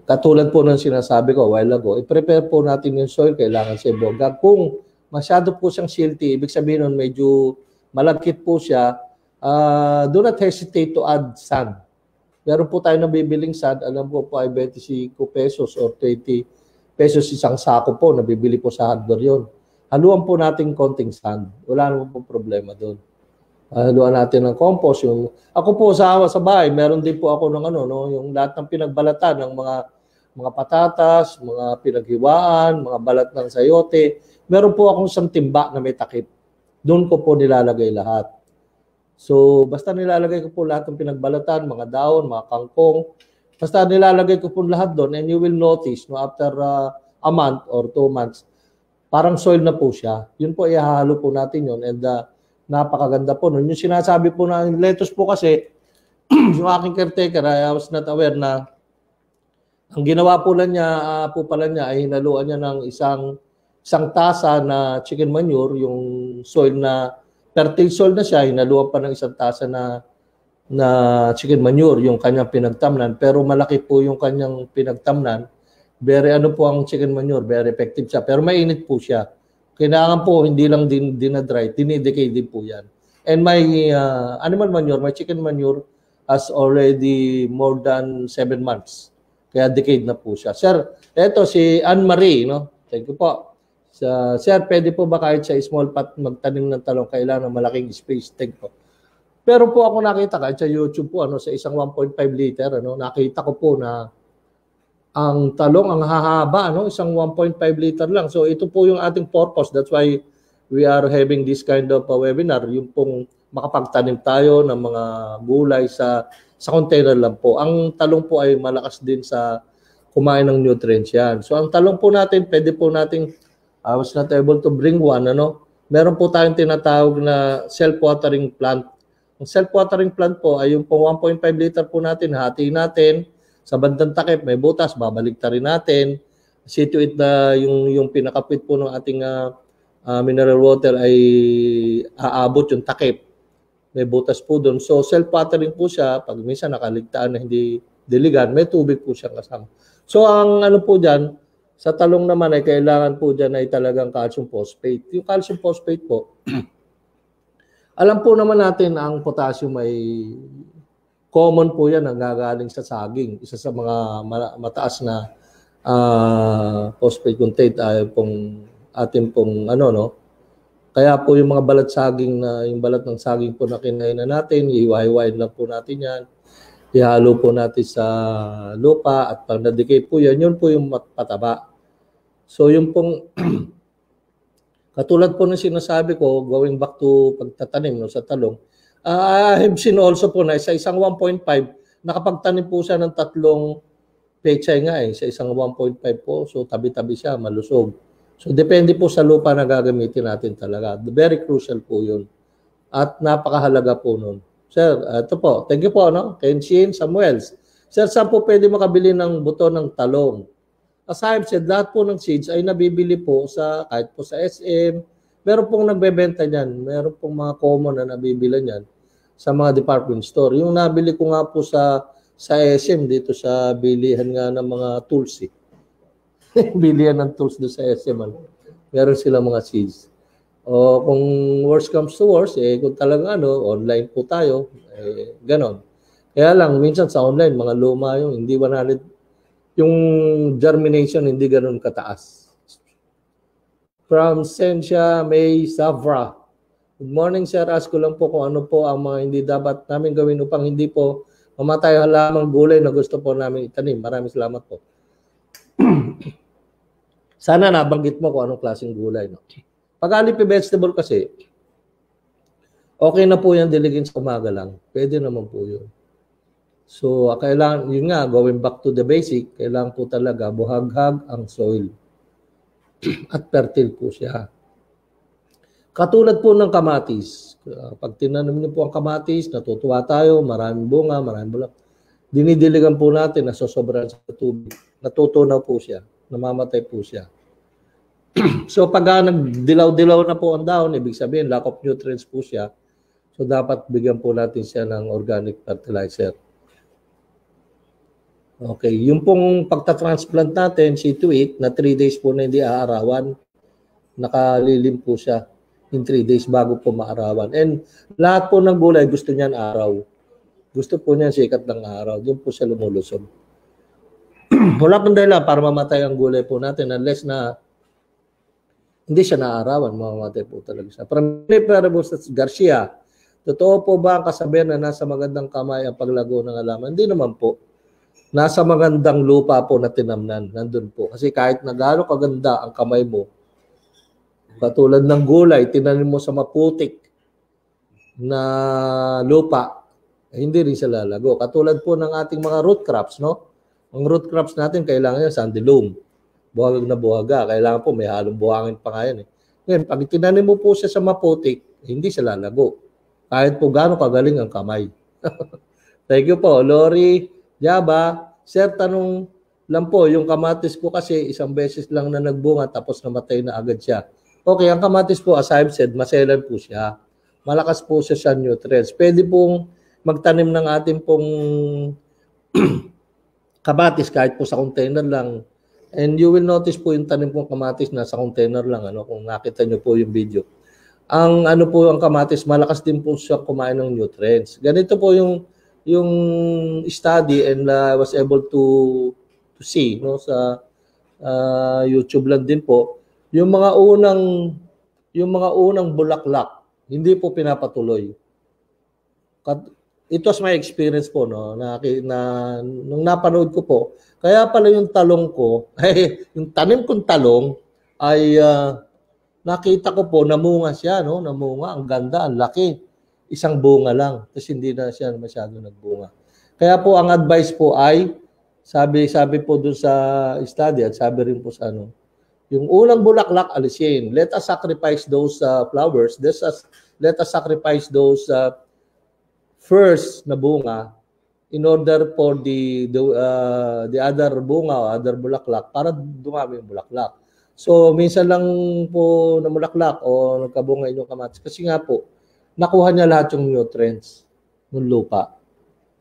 Speaker 5: Katulad po ng sinasabi ko a while ago, i-prepare po natin yung soil, kailangan siya bogag. Kung masyado po siyang silty, ibig sabihin nun medyo malagkit po siya, do not hesitate to add sand. Meron po tayo nabibiling sand, alam ko po ay 25 pesos or 20 pesos isang sako po, nabibili po sa hardware yun. Haluan po natin konting sand. Wala naman po problema doon. Haluan natin ng compost. Ako po sa bahay, meron din po ako ng yung lahat ng pinagbalatan ng mga patatas, mga pinaghiwaan, mga balat ng sayote. Meron po akong isang timba na may takip. Doon ko po nilalagay lahat. So, basta nilalagay ko po lahat ng pinagbalatan, mga daon, mga kangkong. Basta nilalagay ko po lahat doon and you will notice after a month or 2 months, parang soil na po siya. Yun po, ihahalo po natin yun. And napakaganda po nun. Yung sinasabi po na lettuce po kasi, yung aking caretaker, I was not aware na ang ginawa po lang niya, ay hinaluan niya ng isang tasa na chicken manure, yung soil na, fertile soil na siya, hinaluan pa ng isang tasa na chicken manure, yung kanyang pinagtamnan. Pero malaki po yung kanyang pinagtamnan. Very po ang chicken manure, very effective siya. Pero mainit po siya. Kailangan po, hindi lang dinadry, dinidecay din po yan. And my animal manure, my chicken manure has already more than 7 months. Kaya decade na po siya. Sir, eto si Anne-Marie, no? Thank you po. Sir, pwede po ba kahit sa small pot magtanim ng talong, kailangan ng malaking space? Thank you po. Pero po ako nakita kahit sa YouTube po, sa isang 1.5 liter, nakita ko po na ang talong, ang hahaba, isang 1.5 liter lang. So ito po yung ating purpose. That's why we are having this kind of webinar. Yung pong makapagtanim tayo ng mga gulay sa container lang po. Ang talong po ay malakas din sa kumain ng nutrients yan. So ang talong po natin, pwede po nating, I was not able to bring one, meron po tayong tinatawag na self-watering plant. Ang self-watering plant po ay yung pong 1.5 liter po natin, hati natin, sa bandang takip, may butas, babalik rin natin. See to it na yung pinakapit po ng ating mineral water ay aabot yung takip. May butas po doon. So self-watering po siya, pag minsan nakaligtaan na hindi diligan, may tubig po siya kasama. So ang po dyan, sa talong naman ay kailangan po dyan ay talagang calcium phosphate. Yung calcium phosphate po, alam po naman natin ang potassium ay common po yan ang gagaling sa saging. Isa sa mga mataas na phosphate content ay ating pong Kaya po yung mga balat saging yung balat ng saging po na kinainan natin, ihiwa-hiwain lang po natin yan. Ihalo po natin sa lupa at pag na-decay po yan, yun po yung pataba. So yung pong katulad po ng sinasabi ko, going back to pagtatanim sa talong, I have seen also po na sa isang 1.5, nakapagtanim po siya ng 3 pechay nga sa isang 1.5 po. So tabi-tabi siya, malusog. So depende po sa lupa na gagamitin natin talaga. Very crucial po yun. At napakahalaga po nun. Sir, ito po. Thank you po, Kenshin Samuels. Sir, saan po pwede makabili ng buto ng talong? As I have said, lahat po ng seeds ay nabibili po kahit po sa SM. Meron pong nagbebenta niyan. Meron pong mga common na nabibila niyan sa mga department store. Yung nabili ko nga po sa SM dito sa bilihan nga ng mga tools. Bilihan ng tools doon sa SM. Meron silang mga seeds. O kung worst comes to worst, kung talagang online po tayo, ganon. Kaya lang, minsan sa online, mga luma yung hindi 100, yung germination hindi ganoon kataas. From Sensia May Savra. Good morning, sir. Ask ko lang po kung ano po ang mga hindi dapat namin gawin upang hindi po mamatay halamang gulay na gusto po namin itanim. Maraming salamat po. Sana nabanggit mo kung anong klaseng gulay. Pag leafy vegetable kasi, okay na po yan diligin sa umaga lang. Pwede naman po yun. So, kailangan, yun nga, going back to the basic, kailangan po talaga buhaghag ang soil. At fertile po siya. Katulad po ng kamatis. Pag tinanim niyo po ang kamatis, natutuwa tayo, maraming bunga, maraming bulak. Dinidiligan po natin, nasosobrahan sa tubig. Natutunaw po siya, namamatay po siya. So, pag nagdilaw-dilaw na po ang dahon, ibig sabihin, lack of nutrients po siya. So, dapat bigyan po natin siya ng organic fertilizer. Okay, yung pong pagta-transplant natin, see to it, na 3 days po na hindi aarawan, nakalilim po siya in 3 days bago po maarawan. And lahat po ng gulay gusto niyan araw. Gusto po niyan sikat ng araw. Doon po siya lumulusog. Wala pong dahilan para mamatay ang gulay po natin unless na hindi siya naarawan, mamamatay po talaga siya. From Garcia, totoo po ba ang kasabihan na nasa magandang kamay ang paglago ng halaman? Hindi naman po. Nasa magandang lupa po na tinamnan. Nandun po. Kasi kahit na gaano kaganda ang kamay mo, katulad ng gulay, tinanim mo sa maputik na lupa, hindi rin siya lalago. Katulad po ng ating mga root crops, Ang root crops natin, kailangan yan sandy loam. buhagag na buhaga. Kailangan po may halong buhangin pa nga yan eh. Ngayon, pag tinanim mo po siya sa maputik, hindi siya lalago. Kahit po gaano kagaling ang kamay. Thank you po, Lori, Jaba. Sir, tanong lang po, yung kamatis ko kasi isang beses lang na nagbunga tapos namatay na agad siya. Okay, ang kamatis po, as I've said, maselan po siya. Malakas po siya sa nutrients. Pwede pong magtanim ng ating pong kamatis kahit po sa container lang. And you will notice po yung tanim pong kamatis na sa container lang, ano, kung nakita nyo po yung video. Ang ano po ang kamatis, malakas din po siya kumain ng nutrients. Ganito po yung study and I was able to see no sa YouTube lang din po yung mga unang bulaklak hindi po pinapatuloy. It was my experience po no nung napanood ko po. Kaya pala yung talong ko, yung tanim kong talong ay nakita ko po namunga siya no, namunga, ang ganda, ang laki. Isang bunga lang, tapos hindi na siya masyado nagbunga. Kaya po ang advice po ay sabi po dun sa study at sabi rin po sa ano, yung unang bulaklak alisin. Let us sacrifice those flowers. Let us sacrifice those first na bunga in order for the other bunga o other bulaklak para dumami yung bulaklak. So minsan lang po na bulaklak o nagkabunga inyong kamatis kasi nga po nakuha niya lahat yung nutrients ng lupa.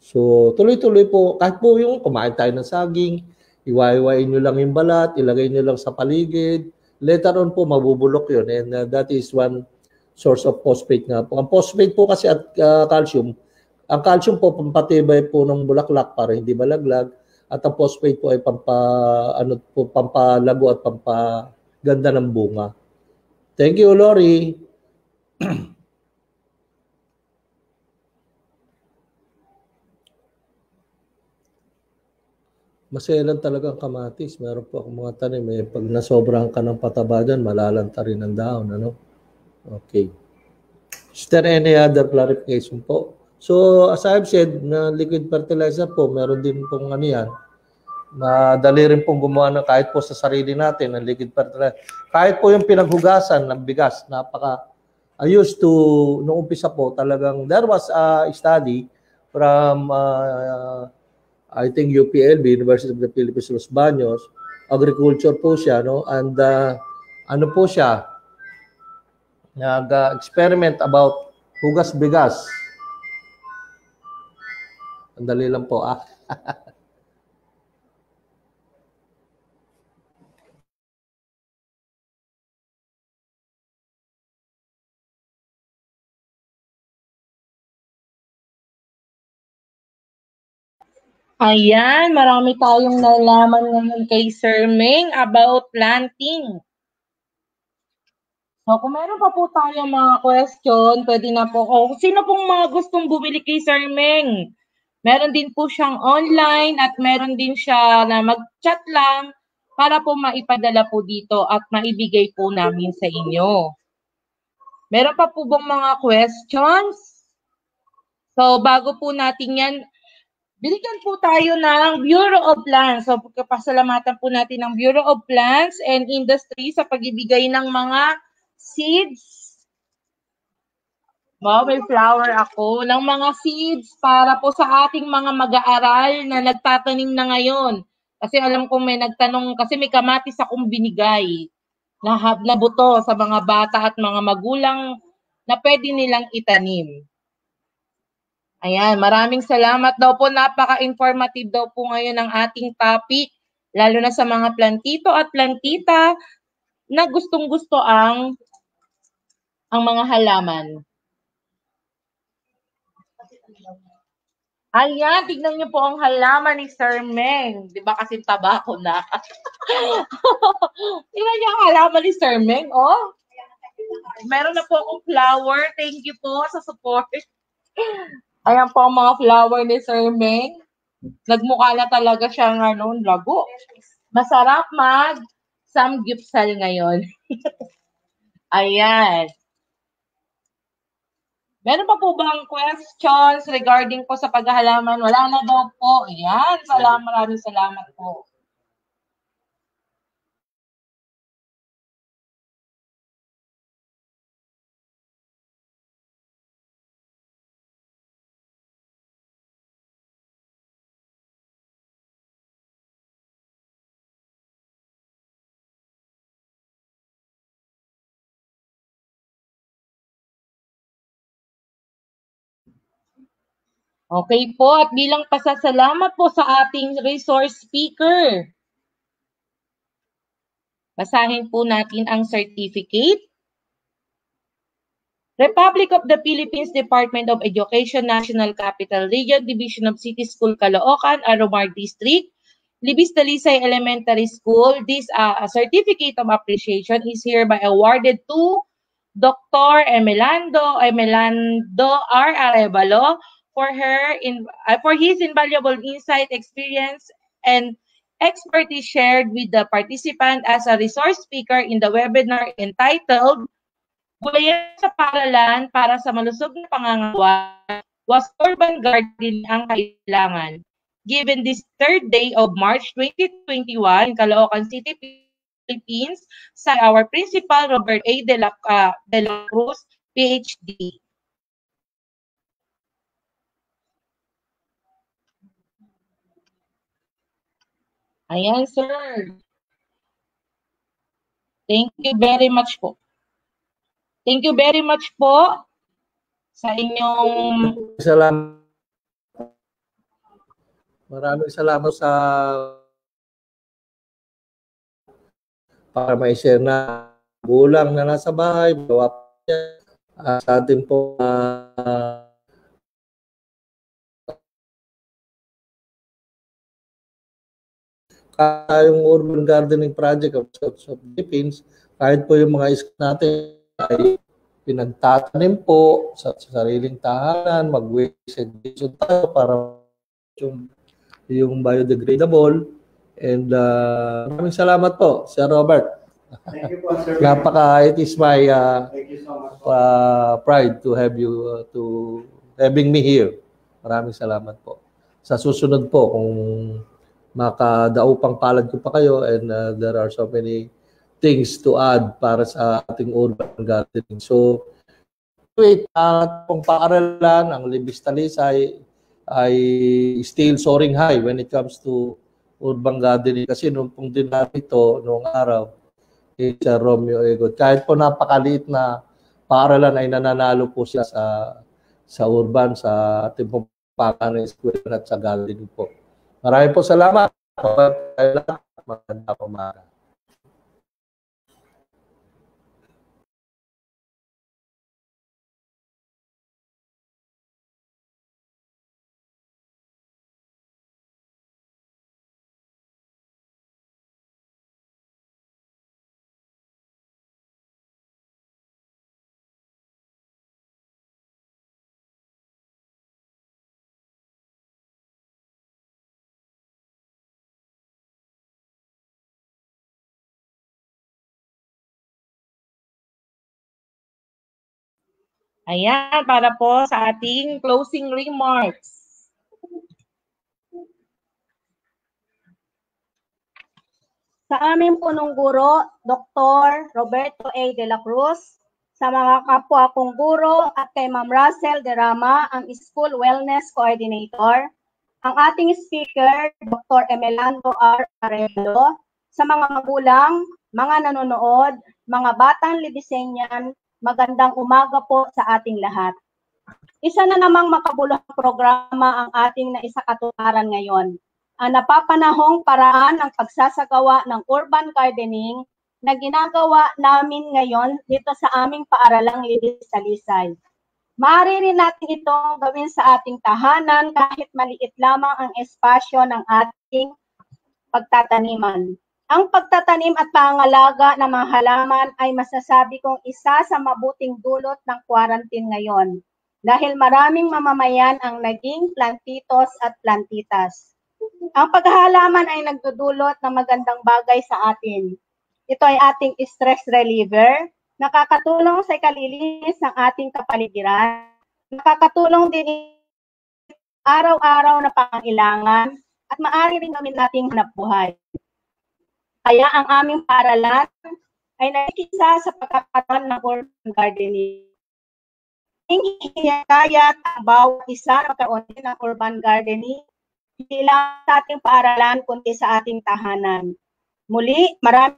Speaker 5: So tuloy-tuloy po kahit po yung kumain tayo ng saging, iwa-iwain nyo lang yung balat, ilagay nyo lang sa paligid. Later on po, mabubulok yun. And that is one source of phosphate nga po. Ang phosphate po kasi at calcium, ang calcium po pampatibay po ng bulaklak para hindi malaglag. At ang phosphate po ay pampalago at pampaganda ng bunga. Thank you, Lori. Maselan talaga ang kamatis. Meron po akong mga tanim. Pag nasobrahan ka ng pataba dyan, malalanta rin ang dahon. Ano? Okay. Is there any other clarification po? So, as I've said, na liquid fertilizer po, meron din pong ano yan. Madali rin pong gumawa na kahit po sa sarili natin ng liquid fertilizer. Kahit po yung pinaghugasan ng bigas, I used to, noong umpisa po, talagang, there was a study from I think UPLB, University of the Philippines, Los Baños, agriculture po siya, no? And ano po siya, nag-experiment about hugas bigas. Andali lang po,
Speaker 1: Ayan, marami tayong nalaman ngayon kay Sir Meng about planting. So, kung meron pa po tayong mga question, pwede na po. Sino pong mga gustong bumili kay Sir Meng? Meron din po siyang online at meron din siya na mag-chat lang para po maipadala po dito at maibigay po namin sa inyo. Meron pa po bang mga questions? So, bago po natin yan, bigyan po tayo ng Bureau of Plants. So, pasalamatan po natin ng Bureau of Plants and Industry sa pagbibigay ng mga seeds. Wow, may flower ako. Ng mga seeds para po sa ating mga mag-aaral na nagtatanim na ngayon. Kasi alam kong may nagtanong, kasi may kamatis akong binigay na buto sa mga bata at mga magulang na pwede nilang itanim. Ayan, maraming salamat daw po. Napaka-informative daw po ngayon ng ating topic, lalo na sa mga plantito at plantita na gustong-gusto ang mga halaman. Ayan, tignan niyo po ang halaman ni Sir Meng. Di ba kasi tabako na? Tignan niyo ang halaman ni Sir Meng, oh. Meron na po akong flower. Thank you po sa support. Ayan po ang mga flower ni Sir Meng. Nagmukha na talaga siyang lago. Masarap samgyupsal ngayon. Ayan. Meron pa po bang questions regarding po sa paghahalaman? Wala na daw po. Ayan. Maraming salamat po. Okay po, at bilang pasasalamat po sa ating resource speaker, basahin po natin ang certificate. Republic of the Philippines Department of Education, National Capital Region, Division of City School, Caloocan, Aromar District, Libis Talisay Elementary School. This certificate of appreciation is hereby awarded to Dr. Emelando R. Arevalo for his invaluable insight, experience, and expertise shared with the participant as a resource speaker in the webinar entitled "Gulayan sa Paaralan para sa Malusog na Pangangatawan, Was Urban Gardening ang Kailangan?" Given this third day of March 2021 in Caloocan City, Philippines, sa our principal, Robert A. De la Cruz, PhD. Ayan, sir. Thank you very much po. Thank you very much po sa inyong...
Speaker 5: Maraming salamat sa para ma-share na gulang na nasa bahay, gawa sa ating po yung urban gardening project of Philippines, kahit po yung mga school natin ay pinagtatanim po sa sariling tahanan, mag-waste education tayo para yung biodegradable. And maraming salamat po, Sir Robert.
Speaker 3: Thank you po, Sir.
Speaker 5: It is my
Speaker 3: Thank you so much.
Speaker 5: pride to have you, having me here. Maraming salamat po. Sa susunod po, kung makadaupang palad ko pa kayo, and there are so many things to add para sa ating urban gardening. So, pong paaralan, ang Libis Talisay ay still soaring high when it comes to urban gardening. Kasi nung pong din ito, noong araw, Teacher Romeo Egot, kahit po napakaliit na paaralan ay nananalo po siya sa urban, sa ating pong pakanan, eskwela at sa gardening po. Maraming po salamat. Magandang umaga.
Speaker 1: Ayan, para po sa ating closing remarks.
Speaker 6: Sa aming punong guro, Dr. Roberto A. De la Cruz, sa mga kapwa kong guro at kay Ma'am Russell De Rama, ang School Wellness Coordinator, ang ating speaker, Dr. Emelando R. Arevalo, sa mga magulang, mga nanonood, mga batang Libiseñan, magandang umaga po sa ating lahat. Isa na namang makabuluhang programa ang ating naisakatuparan ngayon. Ang napapanahong paraan ng pagsasagawa ng urban gardening na ginagawa namin ngayon dito sa aming paaralang Libis Talisay. Maaari rin natin itong gawin sa ating tahanan kahit maliit lamang ang espasyo ng ating pagtataniman. Ang pagtatanim at pangalaga ng mga halaman ay masasabi kong isa sa mabuting dulot ng quarantine ngayon dahil maraming mamamayan ang naging plantitos at plantitas. Ang paghahalaman ay nagdudulot ng magandang bagay sa atin. Ito ay ating stress reliever, nakakatulong sa ikalilinis ng ating kapaligiran, nakakatulong din araw-araw na pangailangan at maaari rin gawin nating hanapbuhay. Kaya ang aming paaralan ay nakikisa sa pagkakaroon ng urban gardening. Hinihikayat ang bawat isa na magkaroon ng urban gardening, hindi lang sa ating paaralan, kundi sa ating tahanan. Muli, maraming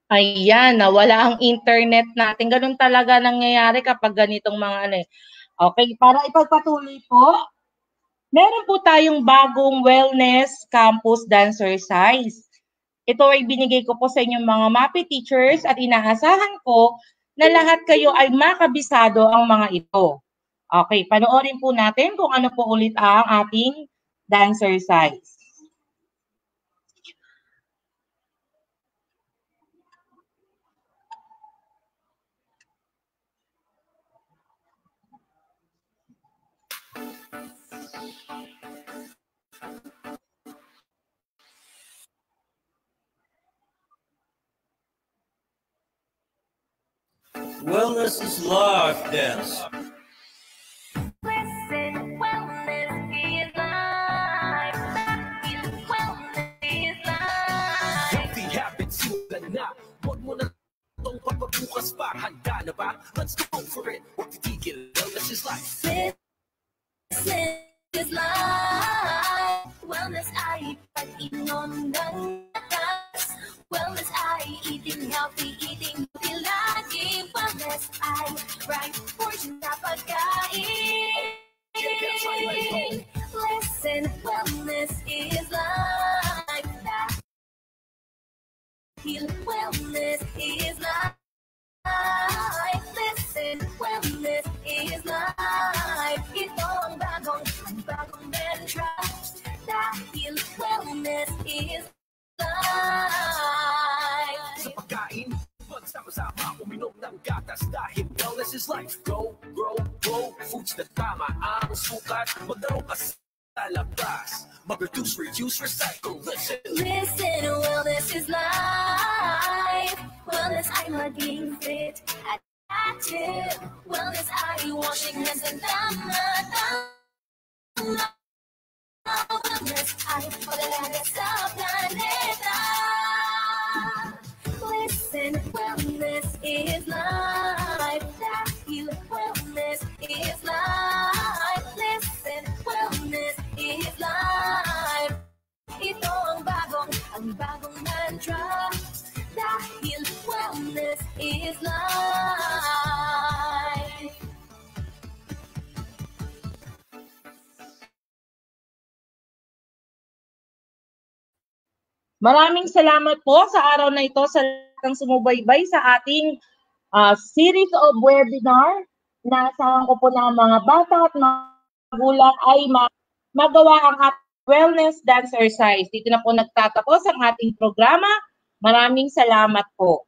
Speaker 1: Ayan, nawala ang internet natin. Ganun talaga nangyayari kapag ganitong mga ano eh. Okay, para ipagpatuloy po, meron po tayong bagong wellness campus dancercise. Ito ay binigay ko po sa inyong mga MAPI teachers at inaasahan ko na lahat kayo ay makabisado ang mga ito. Okay, panoorin po natin kung ano po ulit ang ating dancercise.
Speaker 7: Wellness is life dance.
Speaker 8: Listen, wellness is life. Wellness is life.
Speaker 7: Healthy habits simulan na. Huwag mo na itong pagpabukas pa. Handa na ba? Let's go for it. Huwag titigil. Wellness is life.
Speaker 8: Listen is life. Wellness ay pag-inom ng lakas. Wellness ay eating healthy, eating healthy lagi. Wellness ay right portion na pagkain. Listen, wellness is life. Dahil wellness is life. Listen, wellness is life. Ito ang bagong mantra. Dahil wellness is life.
Speaker 7: Sa pagkain, magsama-sama uminom ng gatas dahil wellness is life. Go, grow, grow, foods na tama ang sukat. Magdaro ka sa labas. Mag-reduce, reduce, recycle. Listen,
Speaker 8: wellness is life. Wellness ay maging fit at active. Wellness ay washing hands and tama. Wellness ay pag-alaga sa planeta. Listen, wellness is life. Dahil wellness is life. Listen, wellness is life. Ito ang bagong mantra. Dahil wellness is life.
Speaker 1: Maraming salamat po sa araw na ito sa lahat ng sumubaybay sa ating series of webinar na asahan ko po ng mga bata at mga magulang ay magawa ang ating wellness dancercise. Dito na po nagtatapos ang ating programa. Maraming salamat po.